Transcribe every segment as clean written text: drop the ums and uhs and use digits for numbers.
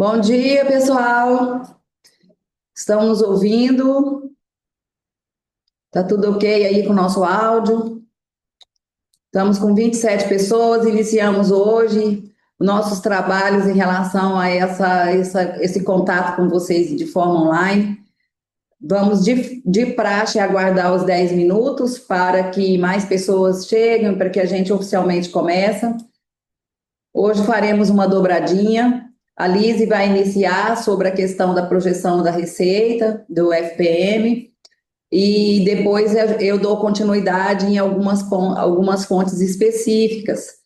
Bom dia, pessoal. Estão nos ouvindo? Tá tudo ok aí com o nosso áudio? Estamos com 27 pessoas, iniciamos hoje nossos trabalhos em relação a esse contato com vocês de forma online. Vamos de praxe aguardar os 10 minutos para que mais pessoas cheguem, para que a gente oficialmente comece. Hoje faremos uma dobradinha. A Lise vai iniciar sobre a questão da projeção da receita, do FPM, e depois eu dou continuidade em algumas fontes específicas.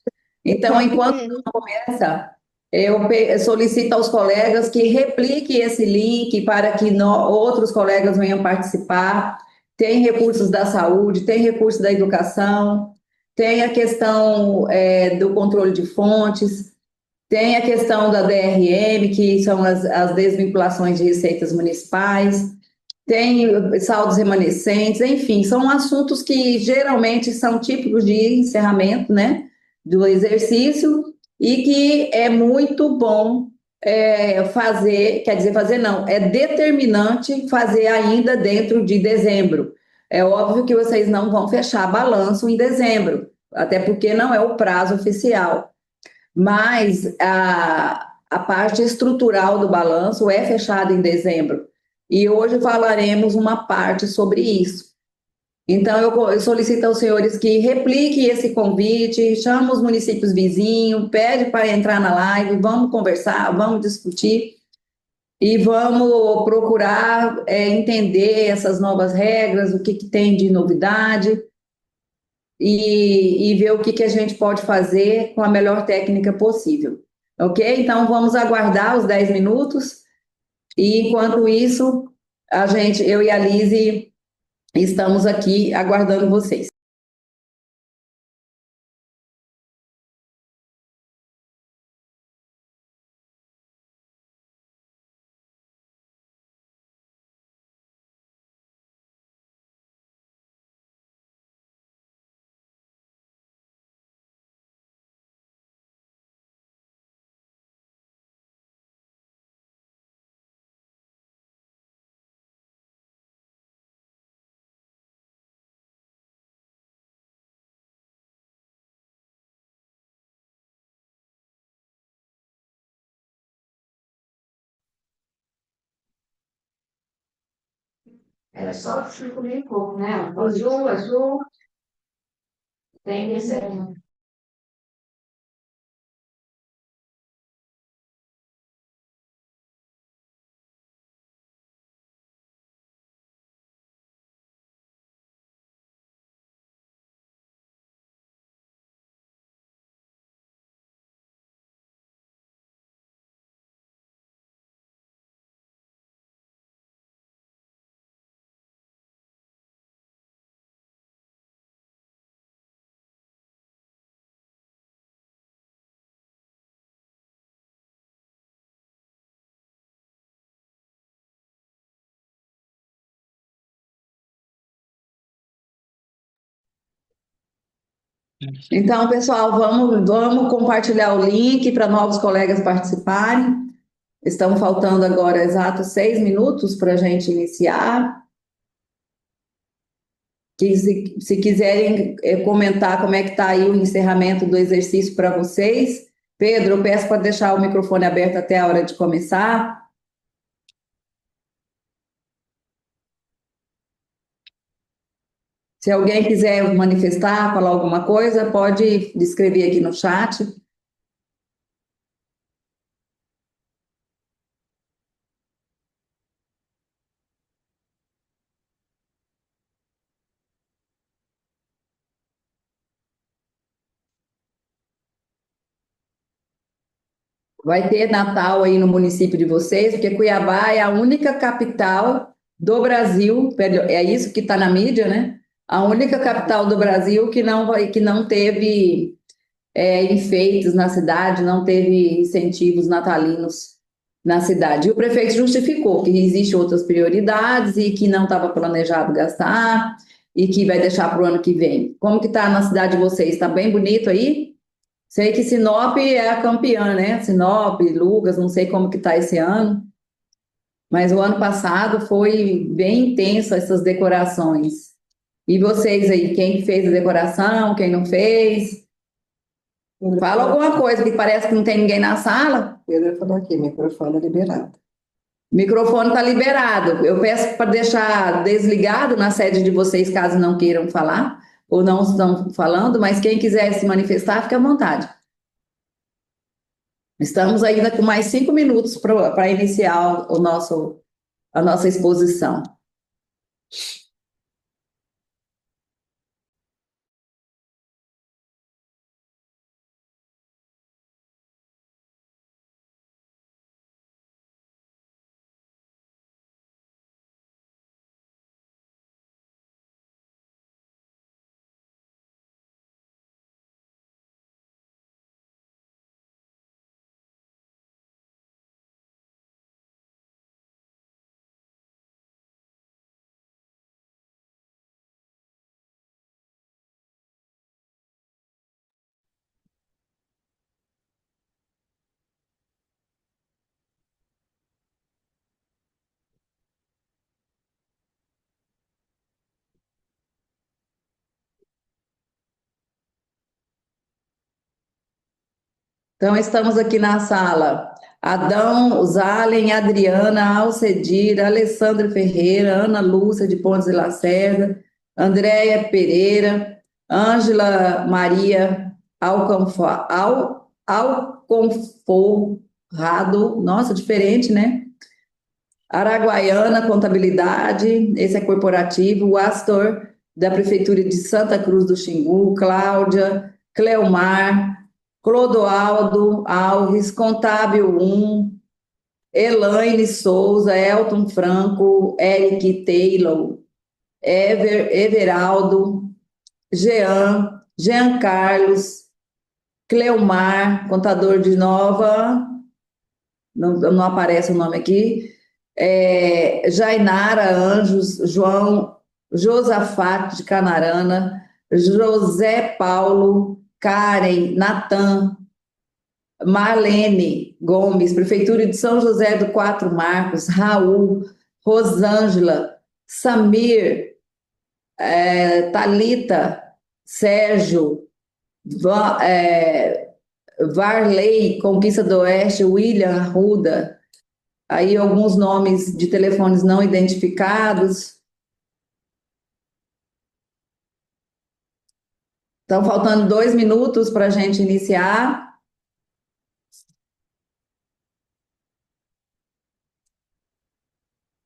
Então, enquanto não começa, eu solicito aos colegas que repliquem esse link para que outros colegas venham participar. Tem recursos da saúde, tem recursos da educação, tem a questão do controle de fontes, tem a questão da DRM, que são as desvinculações de receitas municipais, tem saldos remanescentes, enfim, são assuntos que geralmente são típicos de encerramento, né, do exercício, e que é muito bom fazer, quer dizer, fazer não, é determinante fazer ainda dentro de dezembro. É óbvio que vocês não vão fechar balanço em dezembro, até porque não é o prazo oficial, mas a parte estrutural do balanço é fechada em dezembro. E hoje falaremos uma parte sobre isso. Então, eu solicito aos senhores que repliquem esse convite, chama os municípios vizinhos, pede para entrar na live, vamos conversar, vamos discutir e vamos procurar entender essas novas regras, o que tem de novidade e ver o que a gente pode fazer com a melhor técnica possível. Ok? Então, vamos aguardar os 10 minutos e, enquanto isso, eu e a Lise estamos aqui aguardando vocês. Era só 5.000 e pouco, né? Azul, tem esse aí. Então, pessoal, vamos compartilhar o link para novos colegas participarem. Estão faltando agora exatos 6 minutos para a gente iniciar. Que se quiserem comentar como é que está aí o encerramento do exercício para vocês. Pedro, eu peço para deixar o microfone aberto até a hora de começar. Se alguém quiser manifestar, falar alguma coisa, pode escrever aqui no chat. Vai ter Natal aí no município de vocês, porque Cuiabá é a única capital do Brasil, é isso que está na mídia, né? A única capital do Brasil que não teve enfeites na cidade, não teve incentivos natalinos na cidade. E o prefeito justificou que existem outras prioridades e que não estava planejado gastar e que vai deixar para o ano que vem. Como que está na cidade de vocês? Está bem bonito aí? Sei que Sinop é a campeã, né? Sinop, Lucas, não sei como que tá esse ano, mas o ano passado foi bem intenso essas decorações. E vocês aí, quem fez a decoração, quem não fez? Fala alguma coisa, que parece que não tem ninguém na sala. Pedro falou aqui, microfone liberado. O microfone está liberado. Eu peço para deixar desligado na sede de vocês, caso não queiram falar, ou não estão falando, mas quem quiser se manifestar, fique à vontade. Estamos ainda com mais 5 minutos para iniciar a nossa exposição. Então, estamos aqui na sala. Adão, Zalen, Adriana, Alcedir, Alessandra Ferreira, Ana Lúcia de Pontes de Lacerda, Andréia Pereira, Ângela Maria Alconforrado, nossa, diferente, né? Araguaiana, Contabilidade, esse é corporativo, o Astor, da Prefeitura de Santa Cruz do Xingu, Cláudia, Cleomar, Clodoaldo Alves, Contábil 1, Elaine Souza, Elton Franco, Eric Taylor, Everaldo, Jean Carlos, Cleomar, contador de Nova, não aparece o nome aqui, Jainara Anjos, João Josafate de Canarana, José Paulo, Karen, Natan, Marlene Gomes, Prefeitura de São José do Quatro Marcos, Raul, Rosângela, Samir, Talita, Sérgio, Varley, Conquista do Oeste, William Arruda, aí alguns nomes de telefones não identificados. Estão faltando 2 minutos para a gente iniciar.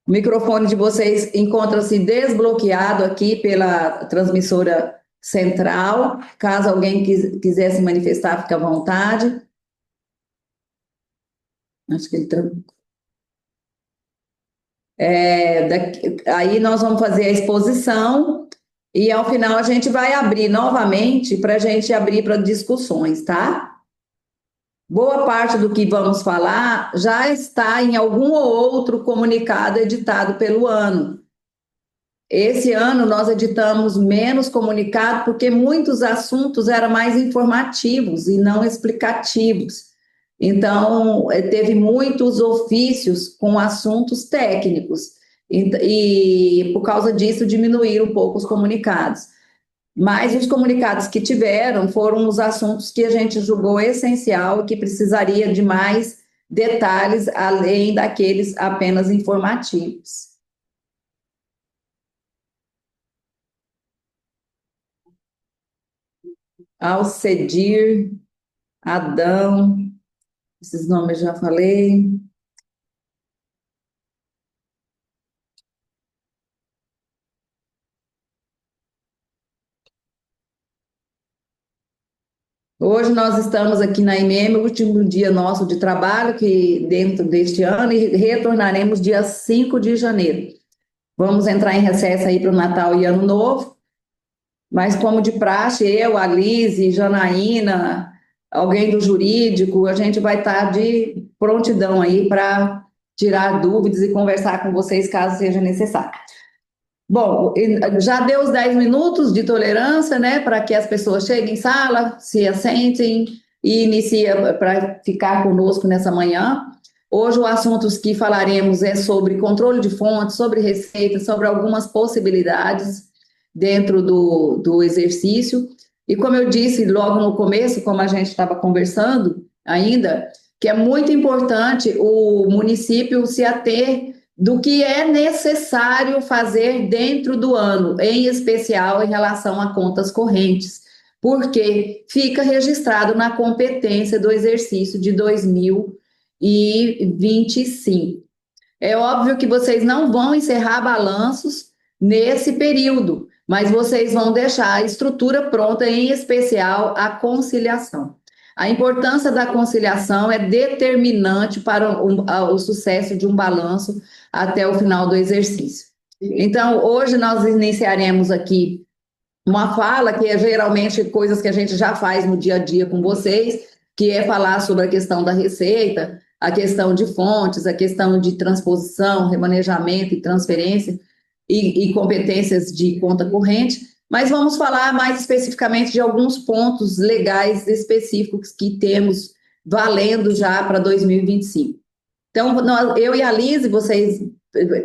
O microfone de vocês encontra-se desbloqueado aqui pela transmissora central. Caso alguém quiser se manifestar, fique à vontade. Acho que ele trancou. Aí nós vamos fazer a exposição e ao final a gente vai abrir novamente para a gente abrir para discussões, tá? Boa parte do que vamos falar já está em algum ou outro comunicado editado pelo ano. Esse ano nós editamos menos comunicado porque muitos assuntos eram mais informativos e não explicativos. Então, teve muitos ofícios com assuntos técnicos e por causa disso diminuíram um pouco os comunicados. Mas os comunicados que tiveram foram os assuntos que a gente julgou essencial e que precisaria de mais detalhes além daqueles apenas informativos. Alcedir, Adão, esses nomes eu já falei. Hoje nós estamos aqui na IMM, o último dia nosso de trabalho, que dentro deste ano, e retornaremos dia 5 de janeiro. Vamos entrar em recesso aí para o Natal e Ano Novo, mas como de praxe, eu, a Lise, Janaína, alguém do jurídico, a gente vai estar de prontidão aí para tirar dúvidas e conversar com vocês caso seja necessário. Bom, já deu os 10 minutos de tolerância, né, para que as pessoas cheguem em sala, se assentem, e inicia para ficar conosco nessa manhã. Hoje o assunto que falaremos é sobre controle de fontes, sobre receita, sobre algumas possibilidades dentro do exercício. E como eu disse logo no começo, como a gente estava conversando ainda, que é muito importante o município se ater do que é necessário fazer dentro do ano, em especial em relação a contas correntes, porque fica registrado na competência do exercício de 2025. É óbvio que vocês não vão encerrar balanços nesse período, mas vocês vão deixar a estrutura pronta, em especial a conciliação. A importância da conciliação é determinante para o sucesso de um balanço até o final do exercício. Então, hoje nós iniciaremos aqui uma fala que é geralmente coisas que a gente já faz no dia a dia com vocês, que é falar sobre a questão da receita, a questão de fontes, a questão de transposição, remanejamento e transferência e competências de conta corrente, mas vamos falar mais especificamente de alguns pontos legais específicos que temos valendo já para 2025. Então, eu e a Lise, vocês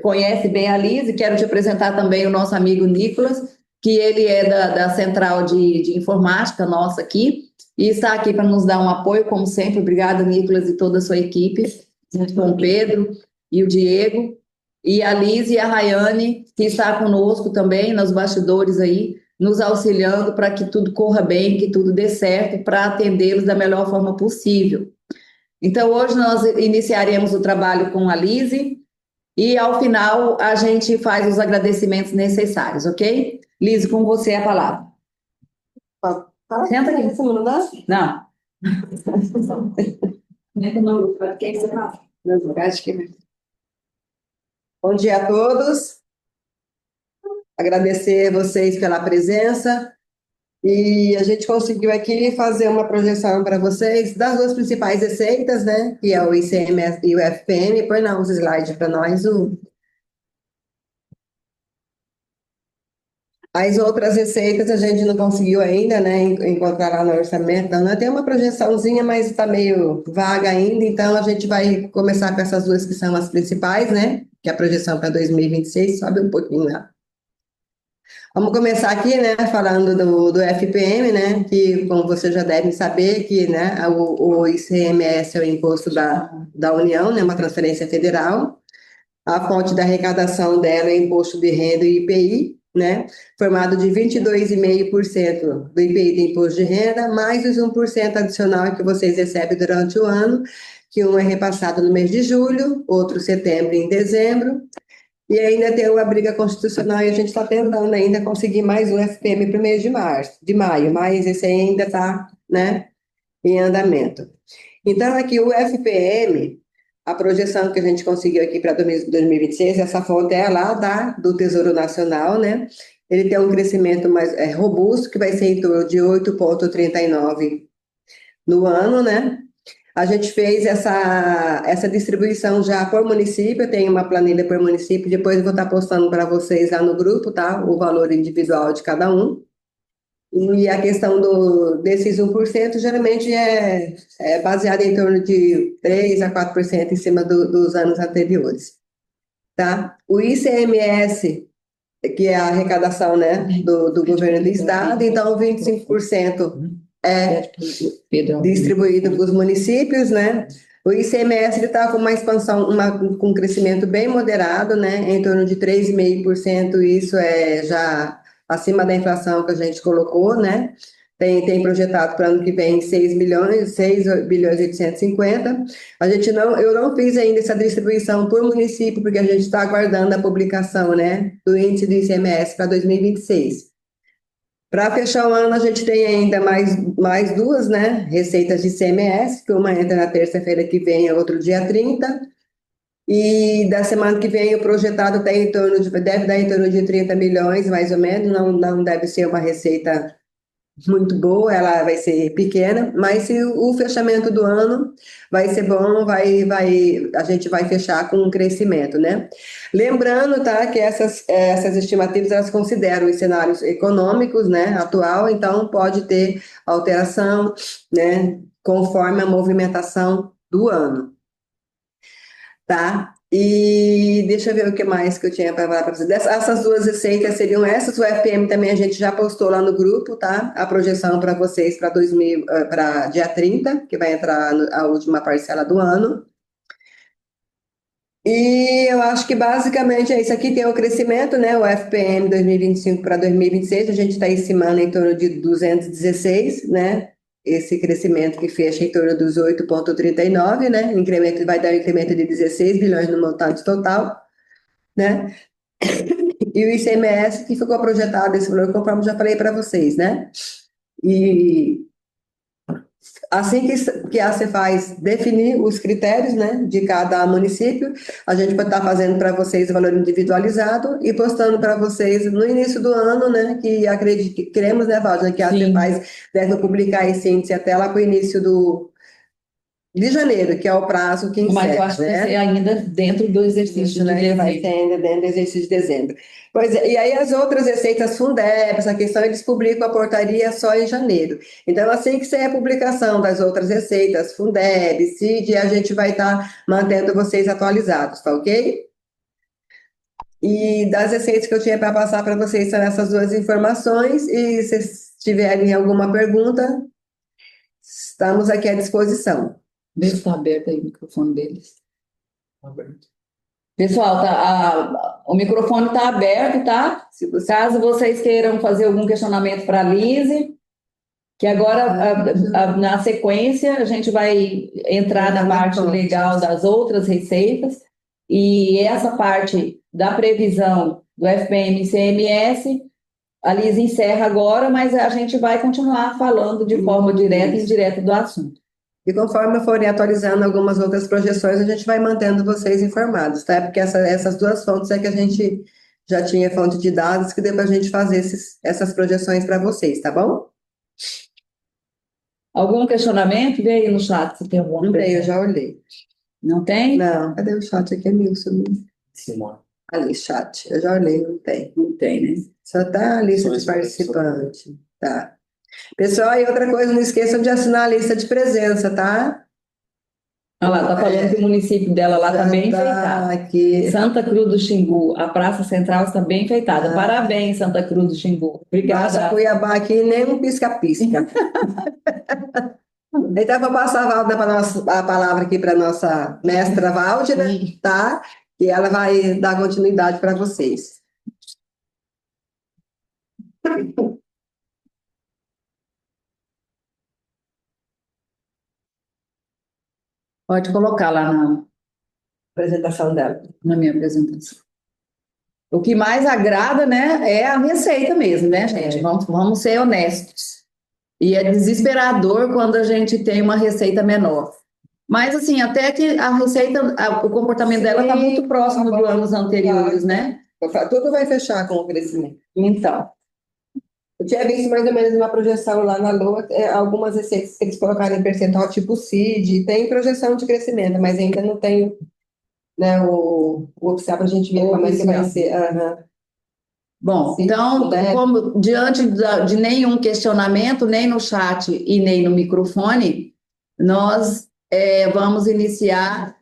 conhecem bem a Lise, quero te apresentar também o nosso amigo Nicolas, que ele é da central de informática nossa aqui, e está aqui para nos dar um apoio, como sempre. Obrigada, Nicolas, e toda a sua equipe, junto com o Pedro e o Diego, e a Lise e a Rayane, que está conosco também nos bastidores aí, nos auxiliando para que tudo corra bem, que tudo dê certo, para atendê-los da melhor forma possível. Então, hoje nós iniciaremos o trabalho com a Lise, e ao final a gente faz os agradecimentos necessários, ok? Lise, com você a palavra. Senta aqui. Não dá? Não. Bom dia a todos. Agradecer vocês pela presença. E a gente conseguiu aqui fazer uma projeção para vocês das duas principais receitas, né? Que é o ICMS e o FPM. Põe lá uns slides para nós. As outras receitas a gente não conseguiu ainda, né, encontrar lá no orçamento. Então, tem uma projeçãozinha, mas está meio vaga ainda. Então, a gente vai começar com essas duas que são as principais, né? Que é a projeção para 2026, sobe um pouquinho lá. Vamos começar aqui, né, falando do FPM, né, que, como vocês já devem saber, que, né, o ICMS é o imposto da União, né, uma transferência federal. A fonte da arrecadação dela é imposto de renda e IPI, né, formado de 22,5% do IPI de imposto de renda, mais os 1% adicional que vocês recebem durante o ano, que um é repassado no mês de julho, outro setembro e em dezembro. E ainda tem uma briga constitucional e a gente está tentando ainda conseguir mais um FPM para o mês de maio, mas esse ainda está, né, em andamento. Então, aqui o FPM, a projeção que a gente conseguiu aqui para 2026, essa fonte é lá do Tesouro Nacional, né? Ele tem um crescimento mais robusto, que vai ser em torno de 8,39 no ano, né? A gente fez essa distribuição já por município, tem uma planilha por município, depois eu vou estar postando para vocês lá no grupo, tá? O valor individual de cada um. E a questão desses 1% geralmente é baseada em torno de 3% a 4% em cima dos anos anteriores, tá? O ICMS, que é a arrecadação, né, do governo do estado, então 25% é distribuído para os municípios, né? O ICMS está com uma expansão, com um crescimento bem moderado, né? Em torno de 3,5%, isso é já acima da inflação que a gente colocou, né? Tem projetado para o ano que vem 6 bilhões e 850. Eu não fiz ainda essa distribuição por município, porque a gente está aguardando a publicação, né, do índice do ICMS para 2026. Para fechar o ano, a gente tem ainda mais duas, né, receitas de ICMS, que uma entra na terça-feira que vem, a outra dia 30, e da semana que vem o projetado deve dar em torno de 30 milhões, mais ou menos, não deve ser uma receita muito boa, ela vai ser pequena, mas se o fechamento do ano vai ser bom, a gente vai fechar com um crescimento, né? Lembrando, tá, que essas estimativas, elas consideram os cenários econômicos, né, atual, então pode ter alteração, né, conforme a movimentação do ano, tá? E deixa eu ver o que mais que eu tinha para falar para vocês. Essas duas receitas seriam essas. O FPM também a gente já postou lá no grupo, tá? A projeção para vocês para dia 30, que vai entrar a última parcela do ano. E eu acho que basicamente é isso. Aqui tem o crescimento, né? O FPM 2025 para 2026, a gente está estimando em torno de 216, né? Esse crescimento que fecha em torno dos 8,39, né? Incremento vai dar um incremento de 16 bilhões no montante total, né? E o ICMS que ficou projetado esse valor, conforme já falei para vocês, né? E assim que a Cefaz definir os critérios, né, de cada município, a gente vai estar fazendo para vocês o valor individualizado e postando para vocês no início do ano, né, que acredito que queremos, né, Valdir, que a Sim. Cefaz deve publicar esse índice até lá para o início de janeiro, que é o prazo que Mas eu encerra, acho que vai né? ser ainda dentro do exercício de Né, que vai dezembro. ser ainda dentro do exercício de dezembro. Pois é, e aí as outras receitas Fundeb, essa questão, eles publicam a portaria só em janeiro. Então, assim que sair a publicação das outras receitas, Fundeb, CID, a gente vai estar mantendo vocês atualizados, tá ok? E das receitas que eu tinha para passar para vocês são essas duas informações, e se vocês tiverem alguma pergunta, estamos aqui à disposição. Vê se está aberto aí o microfone deles. Pessoal, o microfone está aberto, tá? Caso vocês queiram fazer algum questionamento para a Lise, que agora, na sequência, a gente vai entrar na parte legal das outras receitas, e essa parte da previsão do FPM e CMS, a Lise encerra agora, mas a gente vai continuar falando de forma direta e indireta do assunto. E conforme forem atualizando algumas outras projeções, a gente vai mantendo vocês informados, tá? Porque essas duas fontes é que a gente já tinha fonte de dados que deu para a gente fazer essas projeções para vocês, tá bom? Algum questionamento? Vê aí no chat se tem alguma coisa. Não tem, eu já olhei. Não tem? Não, cadê o chat aqui, Milson? Simone. Ali, chat, eu já olhei, não tem. Não tem, né? Só tá a lista de participante, tá? Pessoal, e outra coisa, não esqueçam de assinar a lista de presença, tá? Olha lá, tá falando que o município dela lá está bem enfeitado. Aqui. Santa Cruz do Xingu, a Praça Central está bem enfeitada. Parabéns, Santa Cruz do Xingu. Obrigada. Nossa, Cuiabá aqui nem um pisca-pisca. Então, vou passar a palavra aqui para a nossa mestra Váldia, tá? E ela vai dar continuidade para vocês. Pode colocar lá na Apresentação dela. na minha apresentação. O que mais agrada, né, é a receita mesmo, né, gente? Vamos ser honestos. E é desesperador quando a gente tem uma receita menor. Mas, assim, até que a receita, o comportamento dela está muito próximo dos anos anteriores, né? Tudo vai fechar com o crescimento. Então, Eu tinha visto mais ou menos uma projeção lá na Lua, algumas receitas que eles colocaram em percentual tipo CID, tem projeção de crescimento, mas ainda não tem, né, o oficial para a gente ver como é que vai ser. bom, Sim, então, né? como diante de nenhum questionamento, nem no chat e nem no microfone, nós vamos iniciar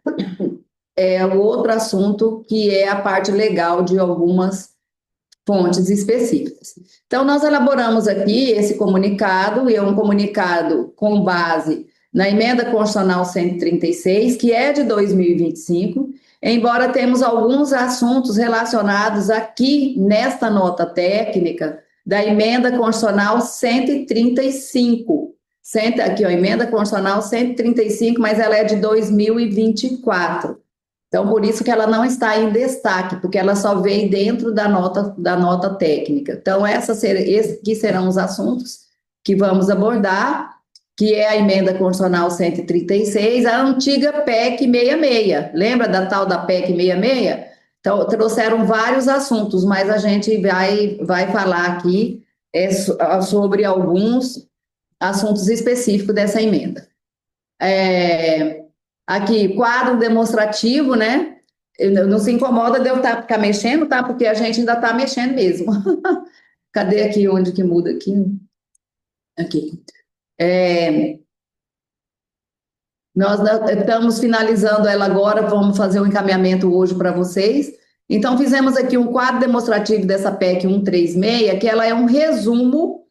o outro assunto, que é a parte legal de algumas fontes específicas. Então, nós elaboramos aqui esse comunicado, e é um comunicado com base na Emenda Constitucional 136, que é de 2025, embora temos alguns assuntos relacionados aqui nesta nota técnica da Emenda Constitucional 135. Aqui, ó, Emenda Constitucional 135, mas ela é de 2024. Então, por isso que ela não está em destaque, porque ela só veio dentro da nota técnica. Então, esses que serão os assuntos que vamos abordar, que é a Emenda Constitucional 136, a antiga PEC 66. Lembra da tal da PEC 66? Então, trouxeram vários assuntos, mas a gente vai falar aqui sobre alguns assuntos específicos dessa emenda. Aqui, quadro demonstrativo, né? Não se incomoda de eu ficar mexendo, tá? Porque a gente ainda está mexendo mesmo. Cadê aqui onde que muda aqui? Aqui. Nós estamos finalizando ela agora, vamos fazer um encaminhamento hoje para vocês. Então, fizemos aqui um quadro demonstrativo dessa PEC 136, que ela é um resumo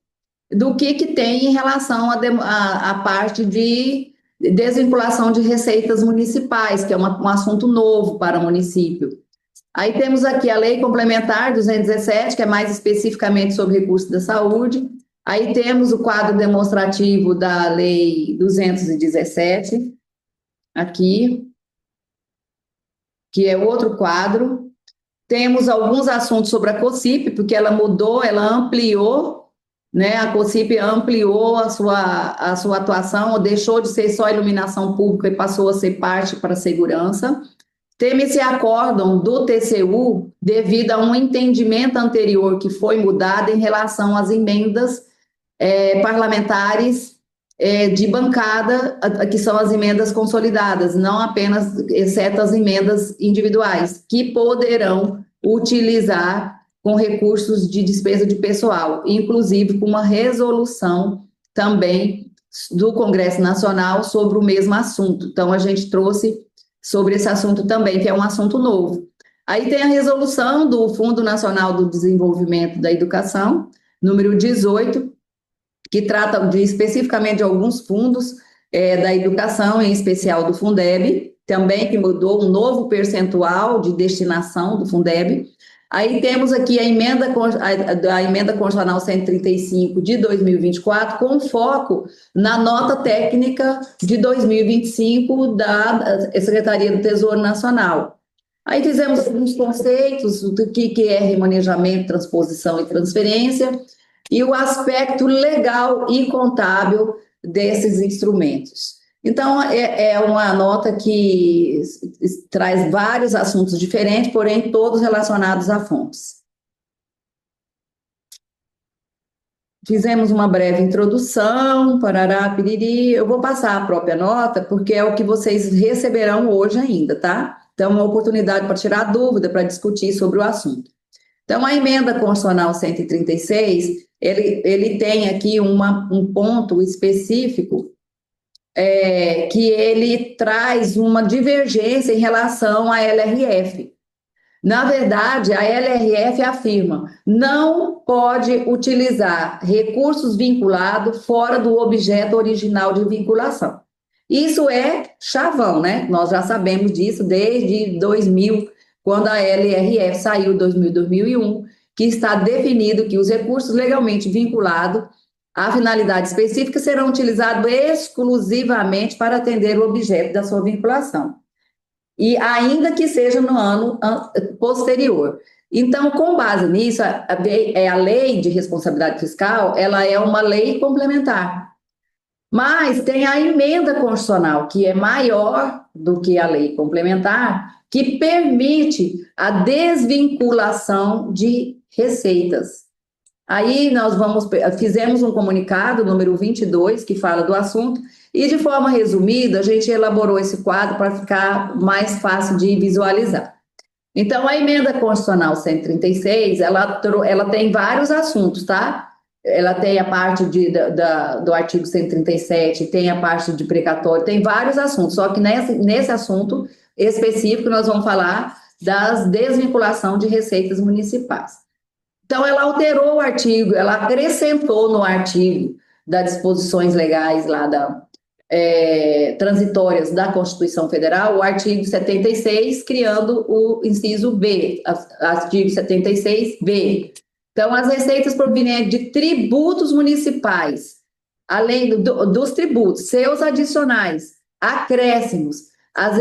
do que tem em relação à parte de desvinculação de receitas municipais, que é um assunto novo para o município. Aí temos aqui a Lei Complementar 217, que é mais especificamente sobre recursos da saúde. Aí temos o quadro demonstrativo da Lei 217, aqui, que é outro quadro. Temos alguns assuntos sobre a COCIP, porque ela mudou, ela ampliou, né? A COCIP ampliou a sua atuação, ou deixou de ser só iluminação pública e passou a ser parte para a segurança. Temos esse acórdão do TCU devido a um entendimento anterior que foi mudado em relação às emendas parlamentares de bancada, que são as emendas consolidadas, não apenas, exceto as emendas individuais, que poderão utilizar com recursos de despesa de pessoal, inclusive com uma resolução também do Congresso Nacional sobre o mesmo assunto. Então, a gente trouxe sobre esse assunto também, que é um assunto novo. Aí tem a resolução do Fundo Nacional do Desenvolvimento da Educação, número 18, que trata especificamente de alguns fundos da educação, em especial do Fundeb, também que mudou um novo percentual de destinação do Fundeb. Aí temos aqui a emenda constitucional 135 de 2024, com foco na nota técnica de 2025 da Secretaria do Tesouro Nacional. Aí fizemos alguns conceitos do que é remanejamento, transposição e transferência, e o aspecto legal e contábil desses instrumentos. Então, é uma nota que traz vários assuntos diferentes, porém todos relacionados a fontes. Fizemos uma breve introdução, parará, piriri. Eu vou passar a própria nota, porque é o que vocês receberão hoje ainda, tá? Então, uma oportunidade para tirar dúvida, para discutir sobre o assunto. Então, a emenda constitucional 136, ele tem aqui um ponto específico, que ele traz uma divergência em relação à LRF. Na verdade, a LRF afirma: não pode utilizar recursos vinculados fora do objeto original de vinculação. Isso é chavão, né? Nós já sabemos disso desde 2000, quando a LRF saiu, 2000, 2001, que está definido que os recursos legalmente vinculados à finalidade específica serão utilizados exclusivamente para atender o objeto da sua vinculação, e ainda que seja no ano posterior. Então, com base nisso, a lei de responsabilidade fiscal, ela é uma lei complementar. Mas tem a emenda constitucional, que é maior do que a lei complementar, que permite a desvinculação de receitas. Aí nós fizemos um comunicado, número 22, que fala do assunto, e de forma resumida, a gente elaborou esse quadro para ficar mais fácil de visualizar. Então, a emenda constitucional 136, ela tem vários assuntos, tá? Ela tem a parte do artigo 137, tem a parte de precatório, tem vários assuntos, só que nesse assunto específico nós vamos falar das desvinculação de receitas municipais. Então, ela alterou o artigo, ela acrescentou no artigo das disposições legais lá transitórias da Constituição Federal, o artigo 76, criando o inciso B, artigo 76B. Então, as receitas provenientes de tributos municipais, além dos tributos, seus adicionais, acréscimos, as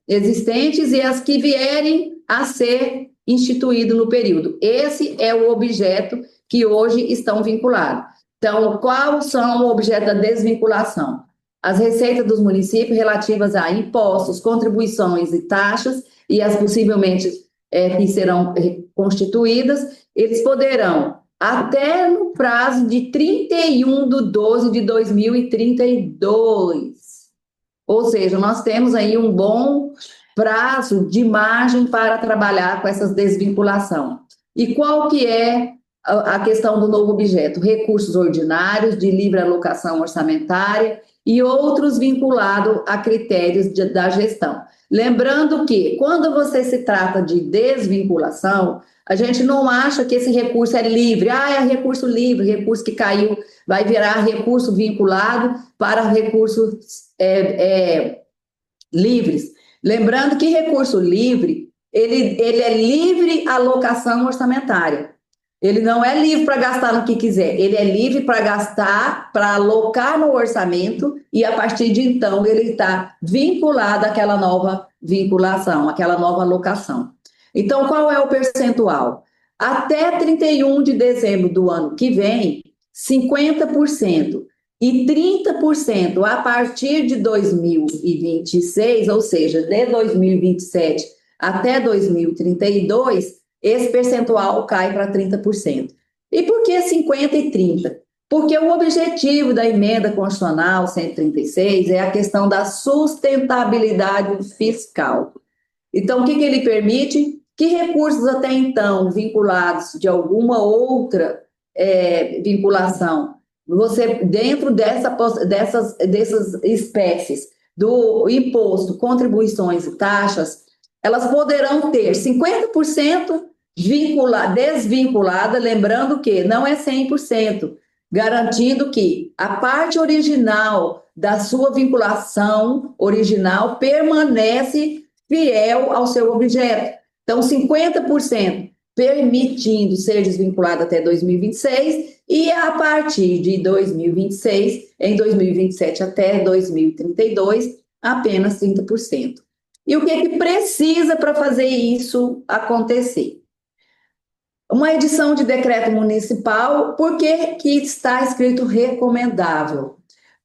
existentes e as que vierem a ser instituído no período. Esse é o objeto que hoje estão vinculados. Então, quais são o objeto da desvinculação? As receitas dos municípios relativas a impostos, contribuições e taxas, e as possivelmente que serão constituídas, eles poderão, até no prazo de 31/12/2032, ou seja, nós temos aí um bom prazo de margem para trabalhar com essas desvinculação. E qual que é a questão do novo objeto? Recursos ordinários de livre alocação orçamentária e outros vinculados a critérios da gestão. Lembrando que, quando você se trata de desvinculação, a gente não acha que esse recurso é livre. Ah, é recurso livre, recurso que caiu, vai virar recurso vinculado para recursos livres. Lembrando que recurso livre, ele é livre alocação orçamentária. Ele não é livre para gastar no que quiser, ele é livre para gastar, para alocar no orçamento, e a partir de então ele está vinculado àquela nova vinculação, àquela nova alocação. Então, qual é o percentual? Até 31 de dezembro do ano que vem, 50%, e 30% a partir de 2026, ou seja, de 2027 até 2032, esse percentual cai para 30%. E por que 50 e 30? Porque o objetivo da emenda constitucional 136 é a questão da sustentabilidade fiscal. Então, o que ele permite? Que recursos até então vinculados de alguma outra vinculação, você, dentro dessas espécies do imposto, contribuições e taxas, elas poderão ter 50% desvinculada, lembrando que não é 100%, garantindo que a parte original da sua vinculação original permanece fiel ao seu objeto. Então, 50% permitindo ser desvinculado até 2026 e a partir de 2026, em 2027 até 2032, apenas 30%. E o que precisa para fazer isso acontecer? Uma edição de decreto municipal. Por que está escrito recomendável?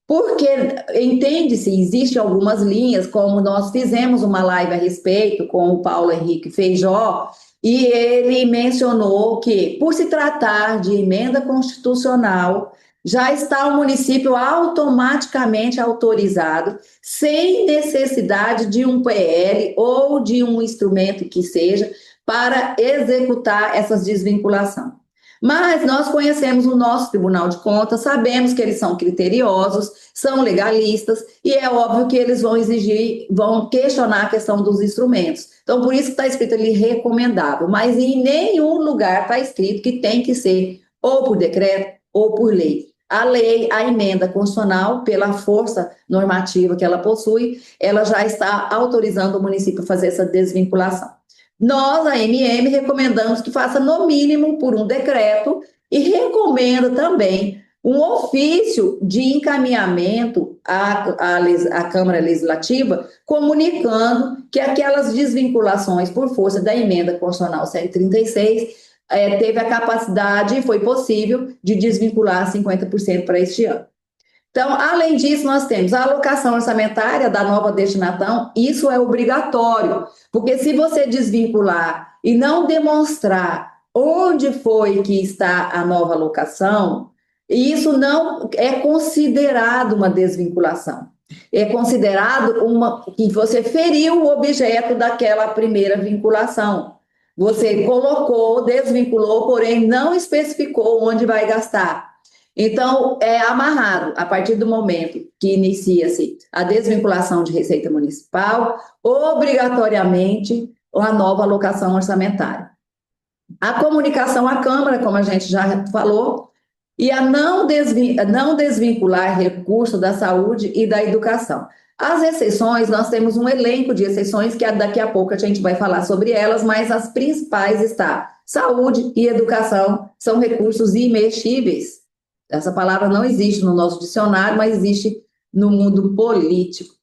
Porque, entende-se, existem algumas linhas, como nós fizemos uma live a respeito com o Paulo Henrique Feijó, e ele mencionou que, por se tratar de emenda constitucional, já está o município automaticamente autorizado, sem necessidade de um PL ou de um instrumento que seja, para executar essas desvinculações. Mas nós conhecemos o nosso Tribunal de Contas, sabemos que eles são criteriosos, são legalistas, e é óbvio que eles vão exigir, vão questionar a questão dos instrumentos. Então, por isso que está escrito ali recomendável, mas em nenhum lugar está escrito que tem que ser ou por decreto ou por lei. A lei, a emenda constitucional, pela força normativa que ela possui, ela já está autorizando o município a fazer essa desvinculação. Nós, a MM, recomendamos que faça no mínimo por um decreto e recomenda também um ofício de encaminhamento à Câmara Legislativa, comunicando que aquelas desvinculações por força da emenda constitucional 136 teve a capacidade, foi possível, de desvincular 50% para este ano. Então, além disso, nós temos a alocação orçamentária da nova destinação, isso é obrigatório, porque se você desvincular e não demonstrar onde foi que está a nova alocação, isso não é considerado uma desvinculação. É considerado que você feriu o objeto daquela primeira vinculação. Você colocou, desvinculou, porém não especificou onde vai gastar. Então, é amarrado, a partir do momento que inicia-se a desvinculação de receita municipal, obrigatoriamente a nova alocação orçamentária. A comunicação à Câmara, como a gente já falou, e a não desvincular recurso da saúde e da educação. As exceções, nós temos um elenco de exceções que daqui a pouco a gente vai falar sobre elas, mas as principais está saúde e educação, são recursos imexíveis. Essa palavra não existe no nosso dicionário, mas existe no mundo político.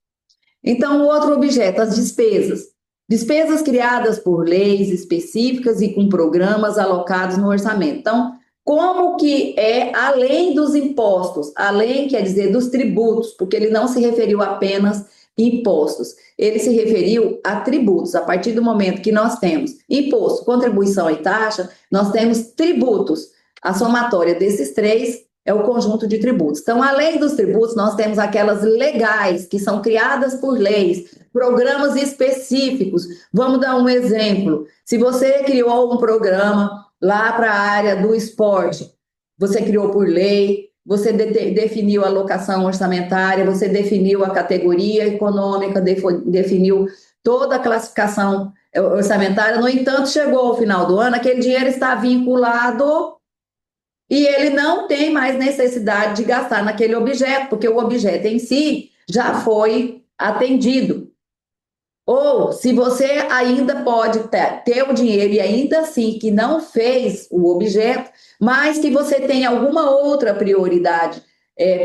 Então, o outro objeto, as despesas. Despesas criadas por leis específicas e com programas alocados no orçamento. Então, como que é além dos impostos, além, quer dizer, dos tributos, porque ele não se referiu apenas impostos. Ele se referiu a tributos. A partir do momento que nós temos imposto, contribuição e taxa, nós temos tributos. A somatória desses três é o conjunto de tributos. Então, além dos tributos, nós temos aquelas legais, que são criadas por leis, programas específicos. Vamos dar um exemplo. Se você criou um programa lá para a área do esporte, você criou por lei, você definiu a alocação orçamentária, você definiu a categoria econômica, definiu toda a classificação orçamentária. No entanto, chegou ao final do ano, aquele dinheiro está vinculado e ele não tem mais necessidade de gastar naquele objeto, porque o objeto em si já foi atendido. Ou, se você ainda pode ter o dinheiro e ainda assim que não fez o objeto, mas que você tem alguma outra prioridade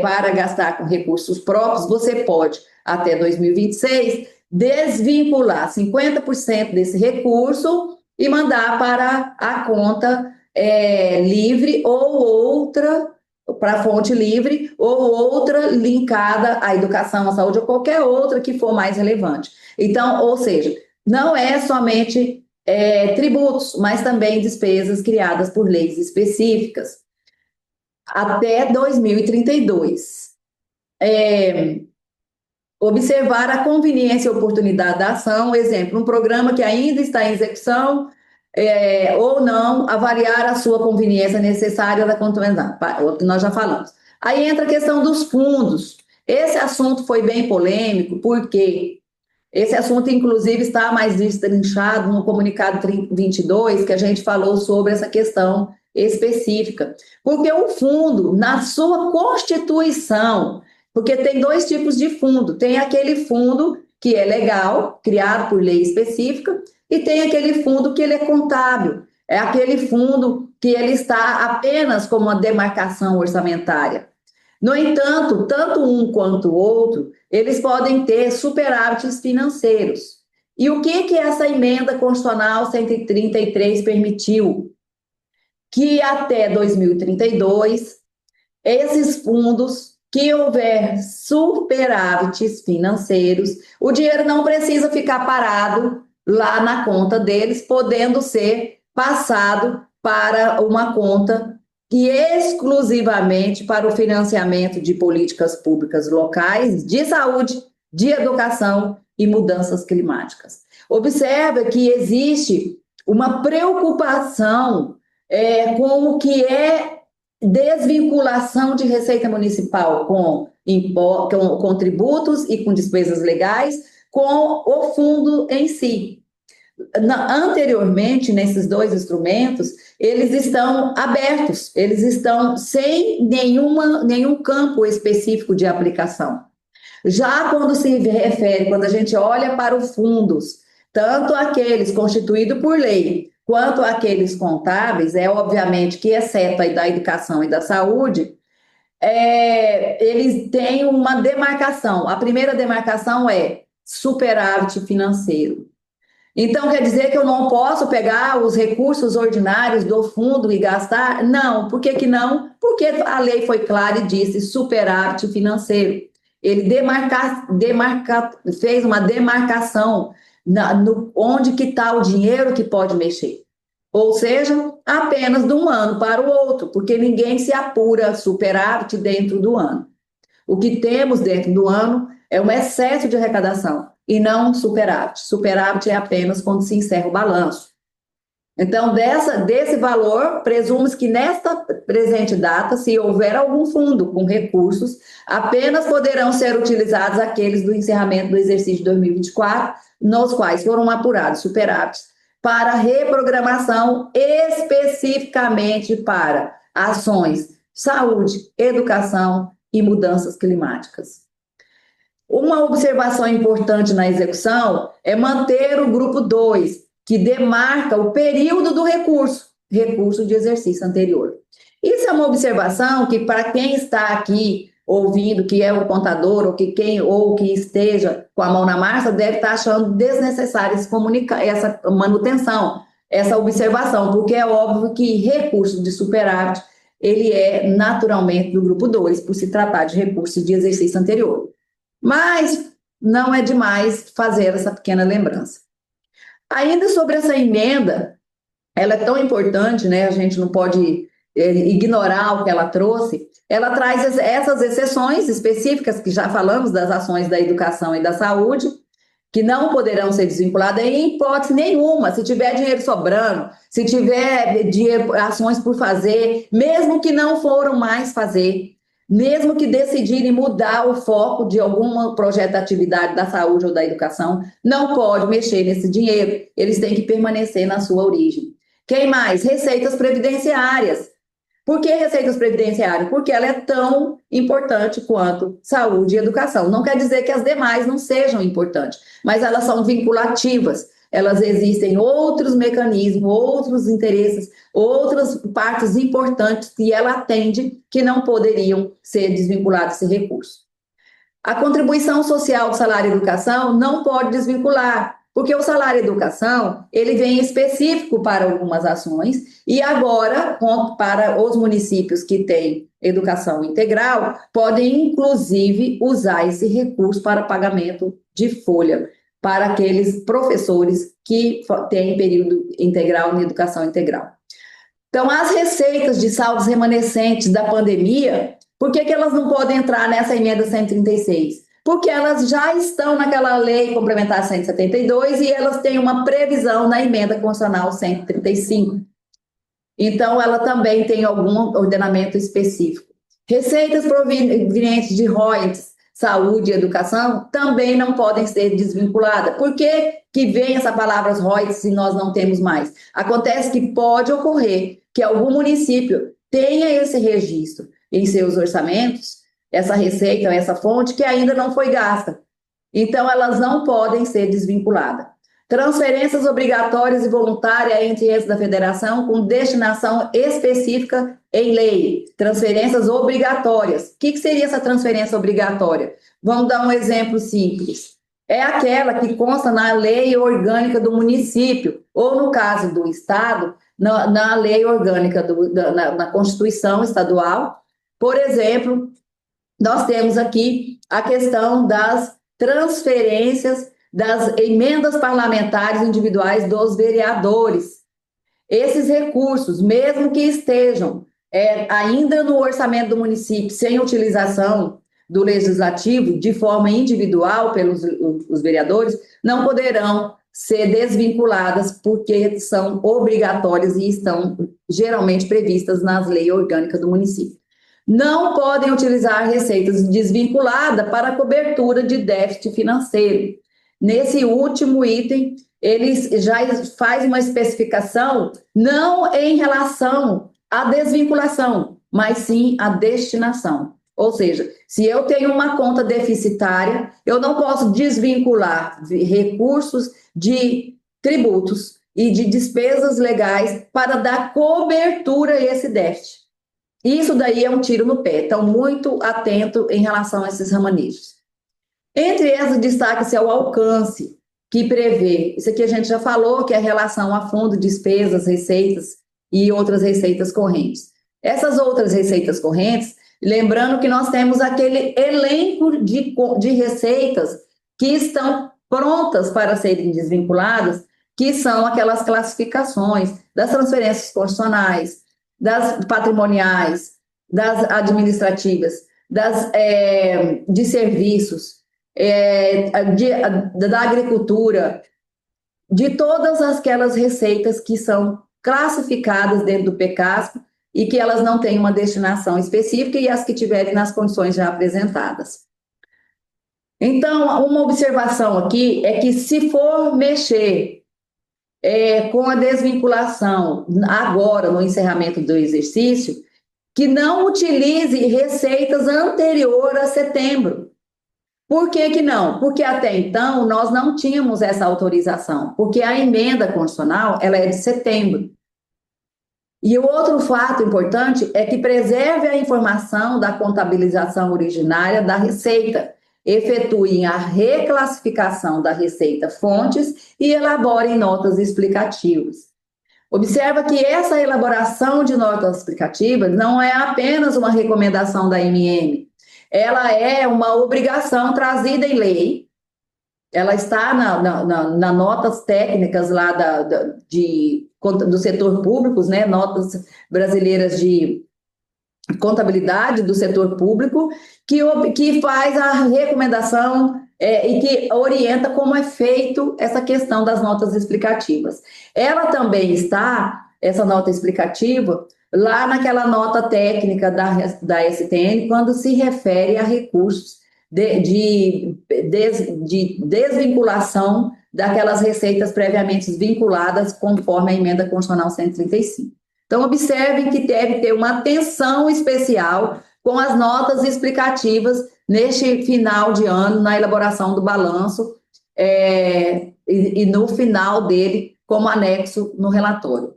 para gastar com recursos próprios, você pode, até 2026, desvincular 50% desse recurso e mandar para a conta livre ou outra, para a fonte livre, ou outra linkada à educação, à saúde, ou qualquer outra que for mais relevante. Então, ou seja, não é somente tributos, mas também despesas criadas por leis específicas. Até 2032. Observar a conveniência e oportunidade da ação, exemplo, um programa que ainda está em execução, ou não, avaliar a sua conveniência necessária da continuidade, o que nós já falamos. Aí entra a questão dos fundos. Esse assunto foi bem polêmico, porque esse assunto, inclusive, está mais destrinchado no comunicado 22, que a gente falou sobre essa questão específica. Porque o fundo, na sua constituição, porque tem dois tipos de fundo, tem aquele fundo que é legal, criado por lei específica, e tem aquele fundo que ele é contábil, é aquele fundo que ele está apenas como uma demarcação orçamentária. No entanto, tanto um quanto o outro, eles podem ter superávites financeiros. E o que essa emenda constitucional 133 permitiu? Que até 2032, esses fundos que houver superávites financeiros, o dinheiro não precisa ficar parado lá na conta deles, podendo ser passado para uma conta que exclusivamente para o financiamento de políticas públicas locais, de saúde, de educação e mudanças climáticas. Observa que existe uma preocupação com o que é desvinculação de receita municipal com tributos e com despesas legais, com o fundo em si. Anteriormente, nesses dois instrumentos, eles estão abertos, eles estão sem nenhum campo específico de aplicação. Já quando se refere, quando a gente olha para os fundos, tanto aqueles constituídos por lei, quanto aqueles contábeis, obviamente que, exceto aí da educação e da saúde, eles têm uma demarcação. A primeira demarcação é superávit financeiro. Então, quer dizer que eu não posso pegar os recursos ordinários do fundo e gastar? Não. Por que não? Porque a lei foi clara e disse superávit financeiro. Ele fez uma demarcação onde que está o dinheiro que pode mexer. Ou seja, apenas de um ano para o outro, porque ninguém se apura superávit dentro do ano. O que temos dentro do ano é um excesso de arrecadação e não superávit. Superávit é apenas quando se encerra o balanço. Então, desse valor, presume-se que nesta presente data, se houver algum fundo com recursos, apenas poderão ser utilizados aqueles do encerramento do exercício de 2024, nos quais foram apurados superávites, para reprogramação especificamente para ações, saúde, educação e mudanças climáticas. Uma observação importante na execução é manter o grupo 2, que demarca o período do recurso de exercício anterior. Isso é uma observação que, para quem está aqui ouvindo, que é o contador, ou que esteja com a mão na massa, deve estar achando desnecessário essa manutenção, essa observação, porque é óbvio que recurso de superávit, ele é naturalmente do grupo 2, por se tratar de recurso de exercício anterior. Mas, não é demais fazer essa pequena lembrança. Ainda sobre essa emenda, ela é tão importante, né? A gente não pode ignorar o que ela trouxe. Ela traz essas exceções específicas que já falamos das ações da educação e da saúde, que não poderão ser desvinculadas em hipótese nenhuma. Se tiver dinheiro sobrando, se tiver ações por fazer, mesmo que não foram mais fazer, mesmo que decidirem mudar o foco de algum projeto de atividade da saúde ou da educação, não pode mexer nesse dinheiro. Eles têm que permanecer na sua origem. Quem mais? Receitas previdenciárias. Por que receitas previdenciárias? Porque ela é tão importante quanto saúde e educação. Não quer dizer que as demais não sejam importantes, mas elas são vinculativas. Elas existem outros mecanismos, outros interesses, outras partes importantes que ela atende que não poderiam ser desvinculados desse recurso. A contribuição social do salário educação não pode desvincular, porque o salário educação, ele vem específico para algumas ações, e agora, para os municípios que têm educação integral, podem, inclusive, usar esse recurso para pagamento de folha para aqueles professores que têm período integral em educação integral. Então, as receitas de saldos remanescentes da pandemia, por que elas não podem entrar nessa emenda 136? Porque elas já estão naquela lei complementar 172 e elas têm uma previsão na emenda constitucional 135. Então, ela também tem algum ordenamento específico. Receitas provenientes de royalties, saúde e educação também não podem ser desvinculadas. Por que vem essa palavra royalties e nós não temos mais? Acontece que pode ocorrer que algum município tenha esse registro em seus orçamentos, essa receita, essa fonte, que ainda não foi gasta. Então, elas não podem ser desvinculadas. Transferências obrigatórias e voluntárias entre entes da federação com destinação específica em lei. Transferências obrigatórias. O que seria essa transferência obrigatória? Vamos dar um exemplo simples. É aquela que consta na lei orgânica do município, ou no caso do estado, na lei orgânica, na Constituição estadual. Por exemplo, nós temos aqui a questão das transferências das emendas parlamentares individuais dos vereadores. Esses recursos, mesmo que estejam ainda no orçamento do município, sem utilização do legislativo, de forma individual pelos os vereadores, não poderão ser desvinculadas, porque são obrigatórias e estão geralmente previstas nas leis orgânicas do município. Não podem utilizar receitas desvinculadas para cobertura de déficit financeiro. Nesse último item, eles já faz uma especificação não em relação à desvinculação, mas sim à destinação. Ou seja, se eu tenho uma conta deficitária, eu não posso desvincular recursos de tributos e de despesas legais para dar cobertura a esse déficit. Isso daí é um tiro no pé. Então, muito atento em relação a esses remanejos. Entre elas, destaca-se o alcance, que prevê, isso aqui a gente já falou, que é a relação a fundo, despesas, receitas e outras receitas correntes. Essas outras receitas correntes, lembrando que nós temos aquele elenco de receitas que estão prontas para serem desvinculadas, que são aquelas classificações das transferências constitucionais, das patrimoniais, das administrativas, de serviços, da agricultura, de todas aquelas receitas que são classificadas dentro do PECASP e que elas não têm uma destinação específica e as que tiverem nas condições já apresentadas. Então, uma observação aqui é que se for mexer com a desvinculação agora, no encerramento do exercício, que não utilize receitas anteriores a setembro. Por que não? Porque até então nós não tínhamos essa autorização, porque a emenda constitucional ela é de setembro. E o outro fato importante é que preserve a informação da contabilização originária da receita, efetuem a reclassificação da receita fontes e elaborem notas explicativas. Observa que essa elaboração de notas explicativas não é apenas uma recomendação da MM, ela é uma obrigação trazida em lei ela está nas notas técnicas lá do setor público, né? Notas brasileiras de contabilidade do setor público, que faz a recomendação e que orienta como é feito essa questão das notas explicativas. Ela também está, essa nota explicativa, lá naquela nota técnica da STN, quando se refere a recursos de desvinculação daquelas receitas previamente vinculadas, conforme a emenda constitucional 135. Então, observem que deve ter uma atenção especial com as notas explicativas neste final de ano, na elaboração do balanço e no final dele, como anexo no relatório.